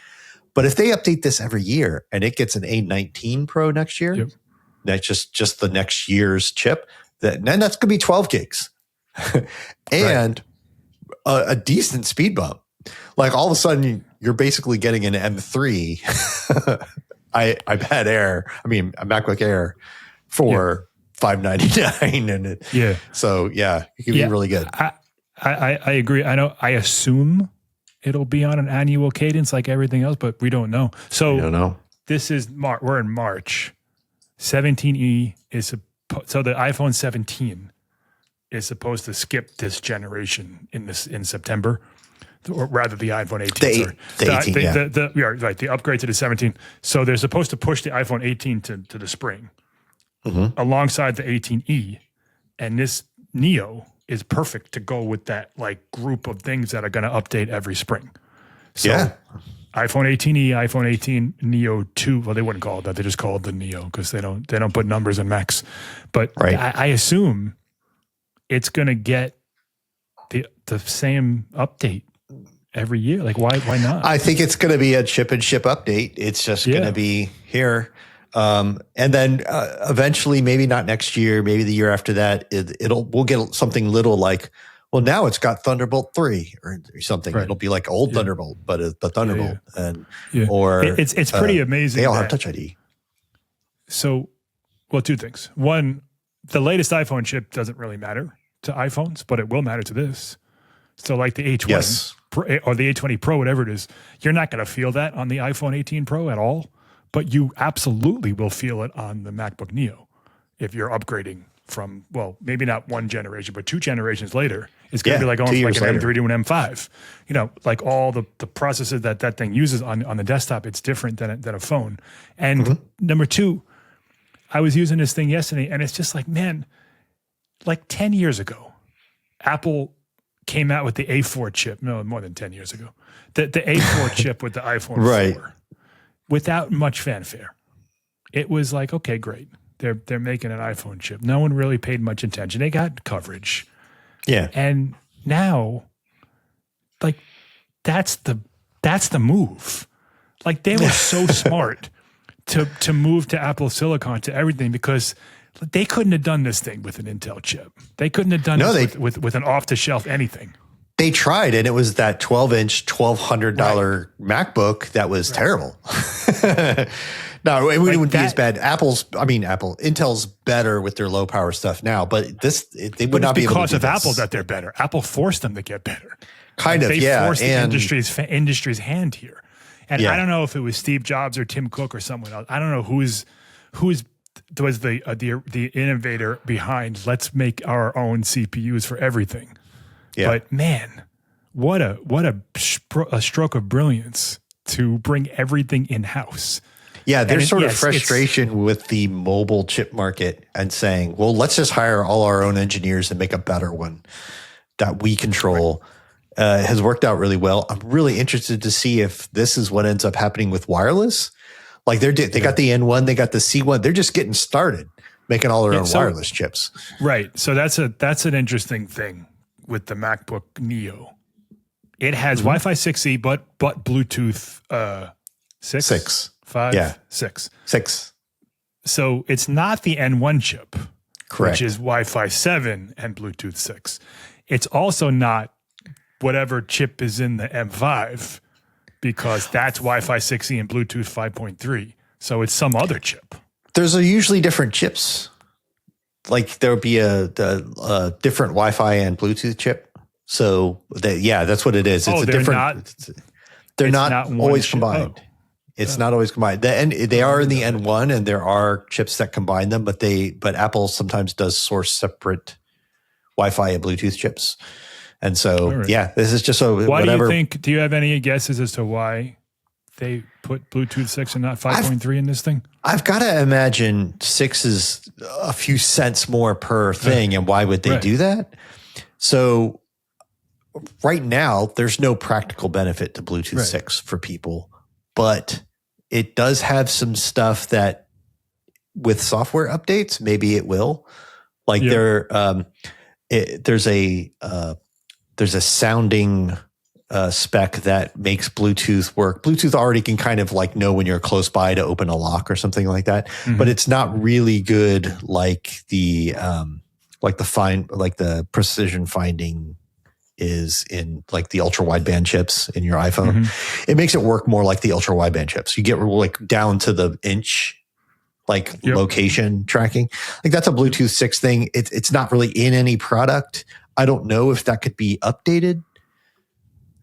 But if they update this every year and it gets an A19 Pro next year, that's just the next year's chip, then that's going to be 12 gigs and a decent speed bump. Like all of a sudden you're basically getting an M3 iPad Air, a MacBook Air for $599, and so it can be really good. I agree. I assume it'll be on an annual cadence like everything else, but we don't know. So we don't know. This is we're in March. 17E is so the iPhone 17 is supposed to skip this generation in September. Or rather, the iPhone 18. The upgrade to the 17. So they're supposed to push the iPhone 18 to the spring, alongside the 18E, and this Neo is perfect to go with that like group of things that are going to update every spring. So iPhone 18E, iPhone 18 Neo 2. Well, they wouldn't call it that; they just call it the Neo because they don't put numbers in Macs. But I assume it's going to get the same update every year. Like why not? I think it's going to be a chip and ship update. It's just going to be here. And then eventually, maybe not next year, maybe the year after that, we'll get something little like Well, now it's got Thunderbolt 3 or something. Right. It'll be like old Thunderbolt, but the Thunderbolt. And or it's pretty amazing. They all have Touch ID. So, well, two things. One, the latest iPhone chip doesn't really matter to iPhones, but it will matter to this. So like the A20 Pro, or the A20 Pro, whatever it is, you're not going to feel that on the iPhone 18 Pro at all, but you absolutely will feel it on the MacBook Neo if you're upgrading from, well, maybe not one generation, but 2 generations later. It's going to be like going from like an M3 to an M5. You know, like all the processes that thing uses on the desktop, it's different than a phone. And number two, I was using this thing yesterday, and it's just like, man, like 10 years ago, Apple came out with the A4 chip. No, more than 10 years ago. The A4 chip with the iPhone 4 without much fanfare. It was like, okay, great. They're making an iPhone chip. No one really paid much attention. They got coverage. Yeah. And now, like, that's the move. Like, they were so smart to move to Apple Silicon, to everything, because they couldn't have done this thing with an Intel chip. They couldn't have done this with an off-the-shelf anything. They tried, and it was that 12-inch, $1,200 MacBook that was terrible. No, it wouldn't be as bad. Intel's better with their low power stuff now, but they would not be able to do this. Because of Apple that they're better. Apple forced them to get better. They forced the industry's hand here. And I don't know if it was Steve Jobs or Tim Cook or someone else. I don't know who was the innovator behind let's make our own CPUs for everything. Yeah. But man, what a stroke of brilliance to bring everything in-house. Yeah, there's sort of frustration with the mobile chip market and saying, well, let's just hire all our own engineers and make a better one that we control. Has worked out really well. I'm really interested to see if this is what ends up happening with wireless. Like they got the N1, they got the C1. They're just getting started making all their own wireless chips. Right. So that's an interesting thing with the MacBook Neo. It has Wi-Fi 6E, but Bluetooth 6. 5? Yeah. 6. So it's not the N1 chip, correct, which is Wi-Fi 7 and Bluetooth 6. It's also not whatever chip is in the M5, because that's Wi-Fi 6E and Bluetooth 5.3. So it's some other chip. There's usually different chips. Like there would be a different Wi-Fi and Bluetooth chip. So that's what it is. It's they're not always combined. Oh. It's not always combined. They are in the N1, and there are chips that combine them, but Apple sometimes does source separate Wi-Fi and Bluetooth chips. And so, this is just whatever. Do you have any guesses as to why they put Bluetooth 6 and not 5.3 in this thing? I've got to imagine 6 is a few cents more per thing. And why would they do that? So right now, there's no practical benefit to Bluetooth 6 for people, but it does have some stuff that with software updates, maybe it will. Like there's a sounding spec that makes Bluetooth work. Bluetooth already can kind of like know when you're close by to open a lock or something like that, but it's not really good like the precision finding is in like the ultra wideband chips in your iPhone. It makes it work more like the ultra wideband chips. You get like down to the inch location tracking. Like that's a Bluetooth 6 thing. It's not really in any product. I don't know if that could be updated,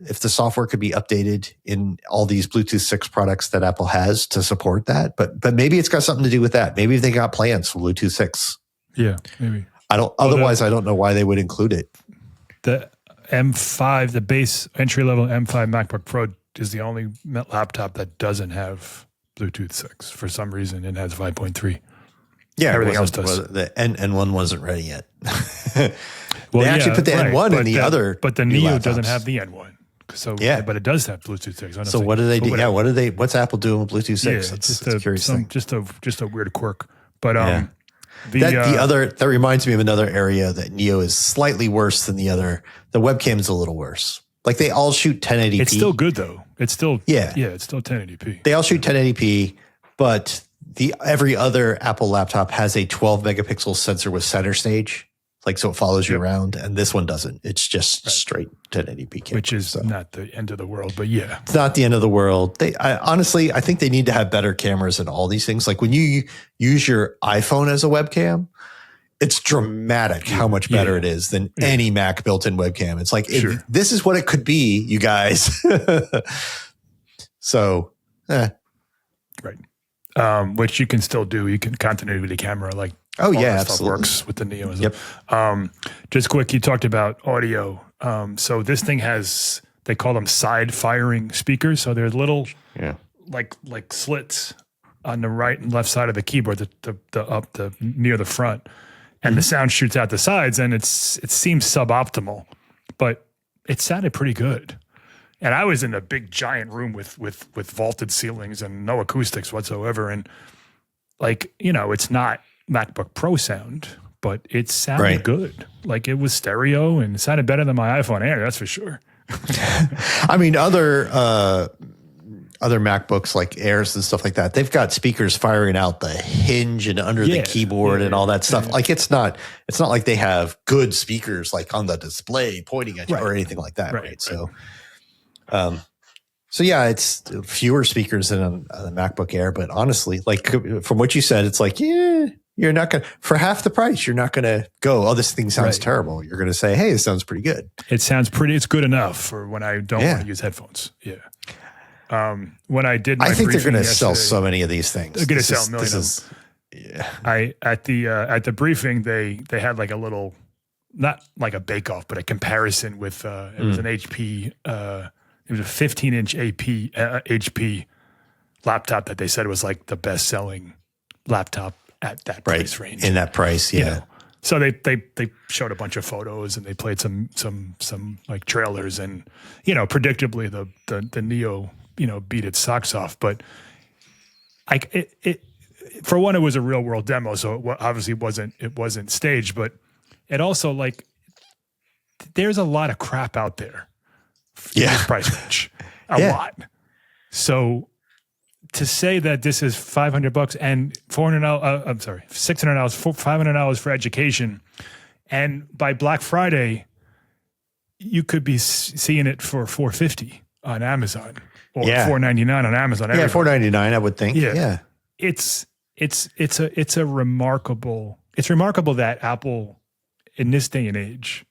if the software could be updated in all these Bluetooth 6 products that Apple has to support that. But maybe it's got something to do with that. Maybe they got plans for Bluetooth 6. Yeah, maybe. I don't know why they would include it. The M5, the base entry-level M5 MacBook Pro is the only laptop that doesn't have Bluetooth 6. For some reason, it has 5.3. Yeah, everything else does. The N1 wasn't ready yet. They actually put the N1 in the other. But the Neo doesn't have the N1. So but it does have Bluetooth 6. So what do they do? Yeah, what's Apple doing with Bluetooth 6? Yeah, it's a curious thing. Just a weird quirk. But that reminds me of another area that Neo is slightly worse than the other. The webcam is a little worse. Like they all shoot 1080p. It's still good though. It's still it's still 1080p. They all shoot 1080p, but every other Apple laptop has a 12 megapixel sensor with center stage. Like, so it follows you around, and this one doesn't. It's just straight 1080p camera. Which is not the end of the world, but yeah. It's not the end of the world. Honestly, I think they need to have better cameras in all these things. Like when you use your iPhone as a webcam, it's dramatic how much better it is than any Mac built-in webcam. It's like, this is what it could be, you guys. So, Right. Which you can still do. You can continuity camera, like, absolutely works with the Neo as well. Just quick, you talked about audio. So this thing has, they call them side firing speakers. So there's little like slits on the right and left side of the keyboard, the near the front, and the sound shoots out the sides, and it seems suboptimal, but it sounded pretty good. And I was in a big giant room with vaulted ceilings and no acoustics whatsoever, and like, it's not MacBook Pro sound, but it sounded good. Like, it was stereo and it sounded better than my iPhone Air, that's for sure. I mean, other MacBooks like Airs and stuff like that, they've got speakers firing out the hinge and under the keyboard and all that stuff. Like, it's not like they have good speakers like on the display pointing at you or anything like that. Right. So, it's fewer speakers than a MacBook Air, but honestly, like from what you said, it's like, you're not going to, for half the price, you're not going to go, oh, this thing sounds terrible. You're going to say, hey, this sounds pretty good. It's good enough for when I don't want to use headphones. Yeah. When I did my I think they're going to yesterday, sell so many of these things. They're going to sell a million of them. At the briefing, they had like a little, not like a bake off, but a comparison with, it was an HP, it was a 15-inch HP laptop that they said was like the best selling laptop at that price range. In that price, So they showed a bunch of photos and they played some like trailers, and predictably the Neo beat its socks off, but like it for one, it was a real world demo, so it obviously wasn't staged, but it also, like, there's a lot of crap out there in this price range, a lot. So to say that this is $500 and $600, $500 for education, and by Black Friday, you could be seeing it for $450 on Amazon or $499 on Amazon. Yeah, $499, I would think. Yeah. It's remarkable that Apple in this day and age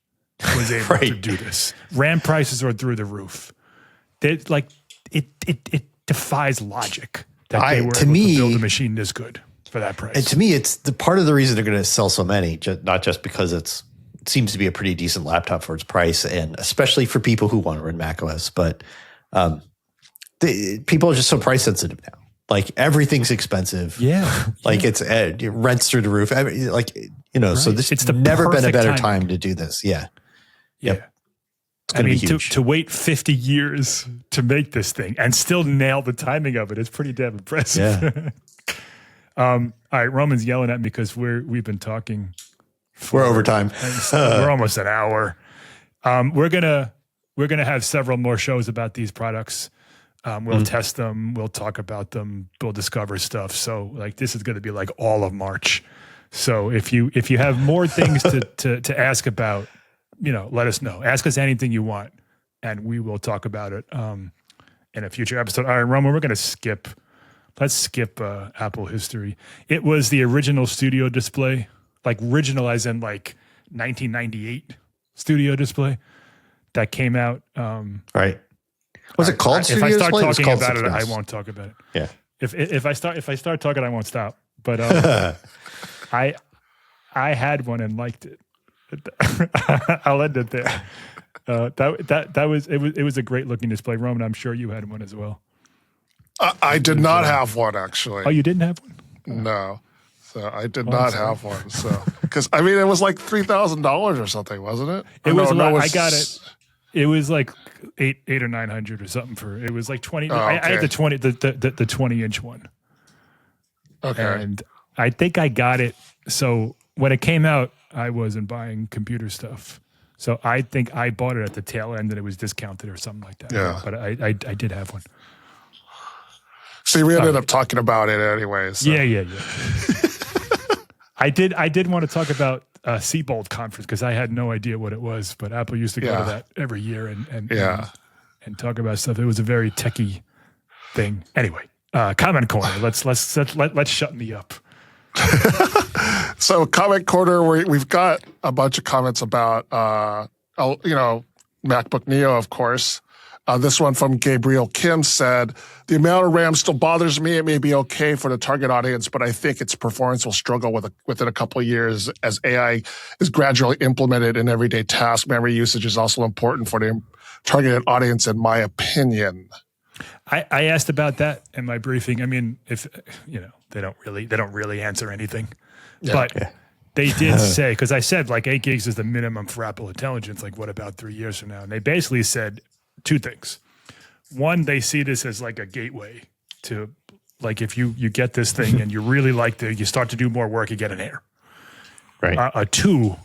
was able to do this. RAM prices are through the roof. It defies logic that they were able to build a machine this good for that price. And to me, it's the part of the reason they're going to sell so many, not just because it seems to be a pretty decent laptop for its price, and especially for people who want to run macOS. But people are just so price sensitive now. Like, everything's expensive. It rents through the roof. So it's never been a better time to do this. Yeah. It's going to be huge. To wait 50 years to make this thing and still nail the timing of it is pretty damn impressive. Yeah. All right, Roman's yelling at me because we've been talking. We're over time. We're almost an hour. We're gonna have several more shows about these products. We'll test them. We'll talk about them. We'll discover stuff. So, like, this is going to be like all of March. So if you have more things to ask about, let us know. Ask us anything you want, and we will talk about it in a future episode. All right, Roman, we're going to let's skip Apple history. It was the original studio display, like original as in like 1998 studio display that came out. Right. Was it called studio display? If I start talking about it, I won't talk about it. Yeah. If I start talking, I won't stop. But I had one and liked it. I'll end it there. It was a great looking display. Roman, I'm sure you had one as well. I did not have one, actually. Oh, you didn't have one? No. So I did not have one. So, because it was like $3,000 or something, wasn't it? It was a lot. I got it. It was like eight or 900 or something for it. Was like 20. I had the 20-inch one. Okay. And I think I got it. So when it came out, I wasn't buying computer stuff. So I think I bought it at the tail end and it was discounted or something like that. Yeah. But I did have one. See, we ended up talking about it anyways. So. Yeah. I did want to talk about Seabold conference because I had no idea what it was, but Apple used to go to that every year and talk about stuff. It was a very techie thing. Anyway, comment corner. Let's shut me up. So comment corner, we've got a bunch of comments about MacBook Neo, of course. This one from Gabriel Kim said, the amount of RAM still bothers me. It may be okay for the target audience, but I think its performance will struggle within a couple of years as AI is gradually implemented in everyday tasks. Memory usage is also important for the targeted audience, in my opinion. I asked about that in my briefing. I mean, if they don't really answer anything, but they did say, because I said like 8 gigs is the minimum for Apple Intelligence. Like, what about 3 years from now? And they basically said 2 things. One, they see this as like a gateway to, like, if you get this thing and you really you start to do more work, you get an Air. Right. 2,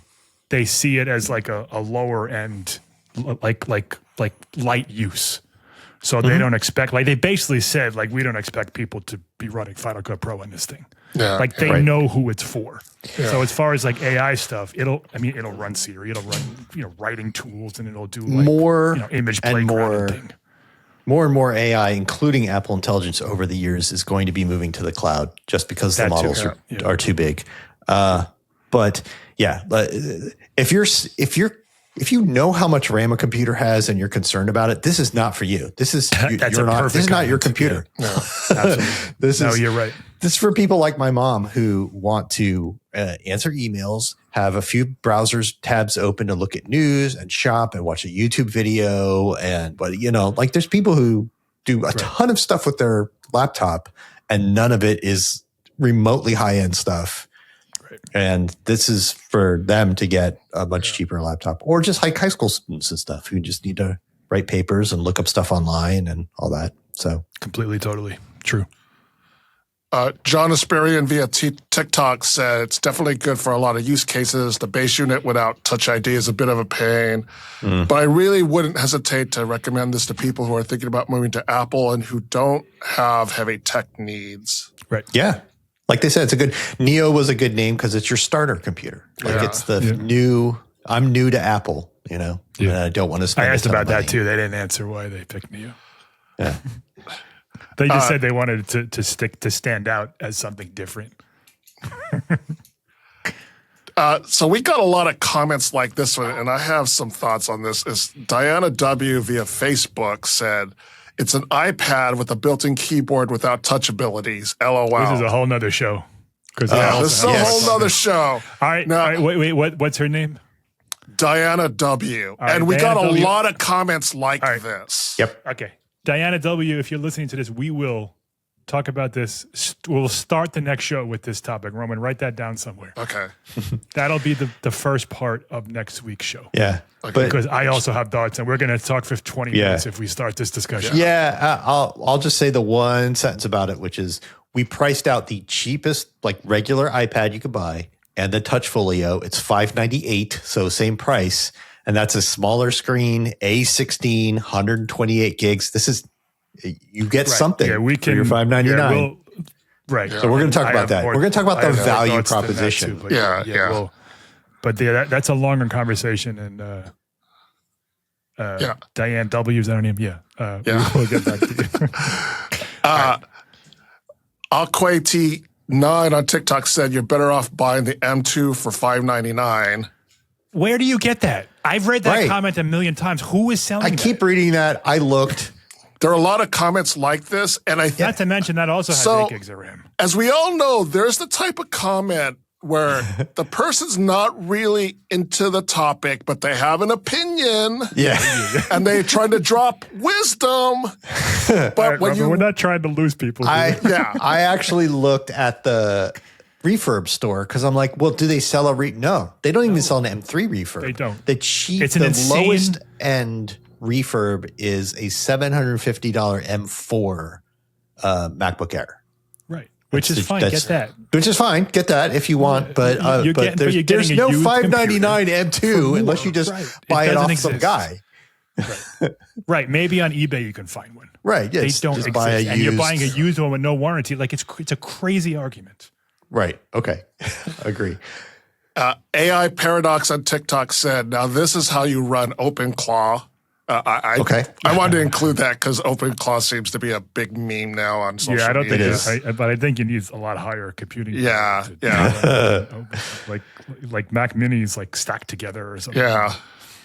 they see it as like a lower end, like light use. So they don't expect, like they basically said, like, we don't expect people to be running Final Cut Pro on this thing. Yeah, like they know who it's for. Yeah. So as far as like AI stuff, it'll run Siri, it'll run writing tools, and it'll do like more image playground thing. More and more AI, including Apple Intelligence, over the years is going to be moving to the cloud just because the models are too big. But yeah, if you know how much RAM a computer has and you're concerned about it, this is not for you. This is this is not your computer. Yeah. No, absolutely. You're right. This is for people like my mom who want to answer emails, have a few browsers tabs open to look at news and shop and watch a YouTube video. But there's people who do a ton of stuff with their laptop and none of it is remotely high-end stuff. And this is for them to get a much cheaper laptop, or just high school students and stuff who just need to write papers and look up stuff online and all that. So completely, totally true. John Asperian via TikTok said it's definitely good for a lot of use cases. The base unit without Touch ID is a bit of a pain, but I really wouldn't hesitate to recommend this to people who are thinking about moving to Apple and who don't have heavy tech needs. Right. Yeah. Like they said, Neo was a good name because it's your starter computer. Like it's the new, I'm new to Apple, and I don't want to spend I asked about that too. They didn't answer why they picked Neo. Yeah. They just said they wanted to stand out as something different. So we got a lot of comments like this one, and I have some thoughts on this. Diana W. via Facebook said, it's an iPad with a built-in keyboard without touch abilities. LOL. This is a whole nother show. This is a whole nother show. All right. Now, wait. What's her name? Diana W. And we got a lot of comments like this. Yep. Okay. Diana W., if you're listening to this, we will talk about this. We'll start the next show with this topic. Roman, write that down somewhere. Okay. That'll be the first part of next week's show. Yeah. Okay. Because I also have thoughts, and we're going to talk for 20 minutes if we start this discussion. Yeah. I'll just say the one sentence about it, which is we priced out the cheapest, like regular iPad you could buy, and the Touch Folio. It's $598, so same price. And that's a smaller screen, A16, 128 gigs. This is, you get something for your $599. So we're going to talk about that. We're going to talk about the value proposition. Too, but that's a longer conversation. And Diane W. is that her name? We'll get back to you. Alquati9 on TikTok said you're better off buying the M2 for $599. Where do you get that? I've read that comment a million times. Who is selling that? I keep reading that. I looked. There are a lot of comments like this. And not to mention that also has 8 gigs of RAM. As we all know, there's the type of comment where the person's not really into the topic, but they have an opinion. Yeah. And they try to drop wisdom. But we're not trying to lose people. I actually looked at the refurb store because I'm like, well, do they sell a No, they don't even sell an M3 refurb. They don't. The lowest end refurb is a $750 M4 MacBook Air. Right. Which is fine. Get that. Which is fine. Get that if you want. But there's no $599 M2 unless you just buy it off some guy. Right. Maybe on eBay you can find one. Right. Yeah, they don't exist. And you're buying a used one with no warranty. Like it's a crazy argument. Right. Okay. Agree. AI Paradox on TikTok said, now this is how you run OpenClaw. Okay. I wanted to include that because OpenClaw seems to be a big meme now on social media. Yeah, I don't It think but I think it needs a lot higher computing. Yeah, power yeah. like Mac Minis like stacked together or something. Yeah.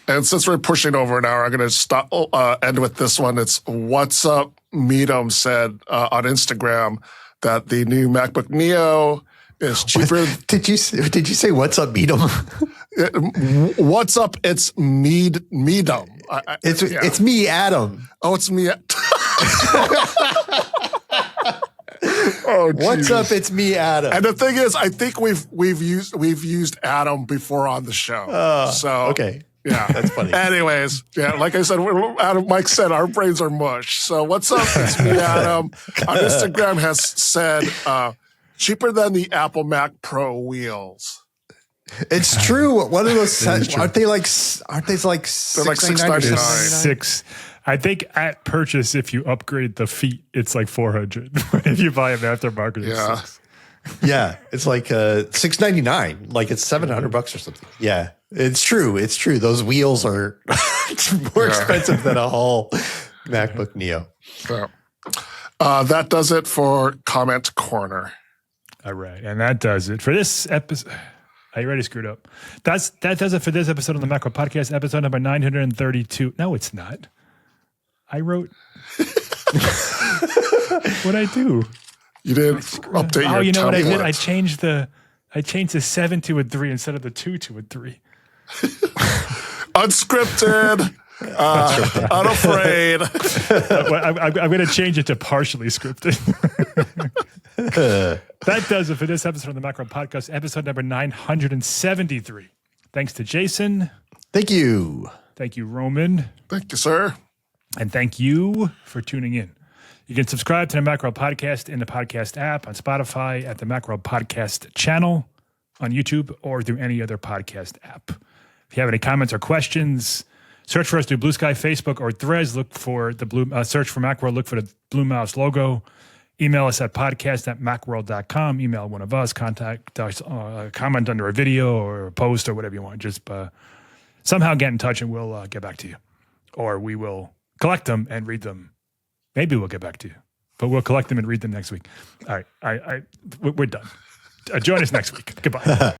And since we're pushing over an hour, I'm going to end with this one. It's What's Up Medium said on Instagram that the new MacBook Neo is cheaper. Did you say what's up, Beatum? What's up? It's Medium. It's me, Adam. Oh, it's me. Oh, what's up? It's me, Adam. And the thing is, I think we've used Adam before on the show. Okay. Yeah, that's funny. Anyways, yeah, like I said, Mike said our brains are mush. So what's up? It's me, Adam. On Instagram has said cheaper than the Apple Mac Pro wheels. It's true. What are those? Aren't they like They're like $6.99. Six. I think at purchase, if you upgrade the feet, it's like $400. If you buy them aftermarket, it's $6. Yeah, it's like $699. Like it's $700 or something. Yeah, it's true. It's true. Those wheels are more expensive than a whole MacBook Neo. So, that does it for Comment Corner. All right, and that does it for this episode. I already screwed up. That does it for this episode of the Macworld Podcast, episode number 932. No, it's not. I wrote. What'd I do? You didn't update your. Oh, you know what I did? template. I changed the 7 to a 3 instead of the 2 to a 3. Unscripted. Unafraid. I'm going to change it to partially scripted. That does it for this episode of the Macworld Podcast, episode number 973. Thanks to Jason. Thank you. Thank you, Roman. Thank you, sir. And thank you for tuning in. You can subscribe to the Macworld Podcast in the podcast app, on Spotify, at the Macworld Podcast channel, on YouTube, or through any other podcast app. If you have any comments or questions, search for us through Blue Sky, Facebook, or Threads. Look for the search for Macworld. Look for the Blue Mouse logo. Email us at podcast@macworld.com. Email one of us. Contact us. Comment under a video or a post or whatever you want. Just somehow get in touch and we'll get back to you. Or we will collect them and read them. Maybe we'll get back to you. But we'll collect them and read them next week. All right. We're done. Join us next week. Goodbye.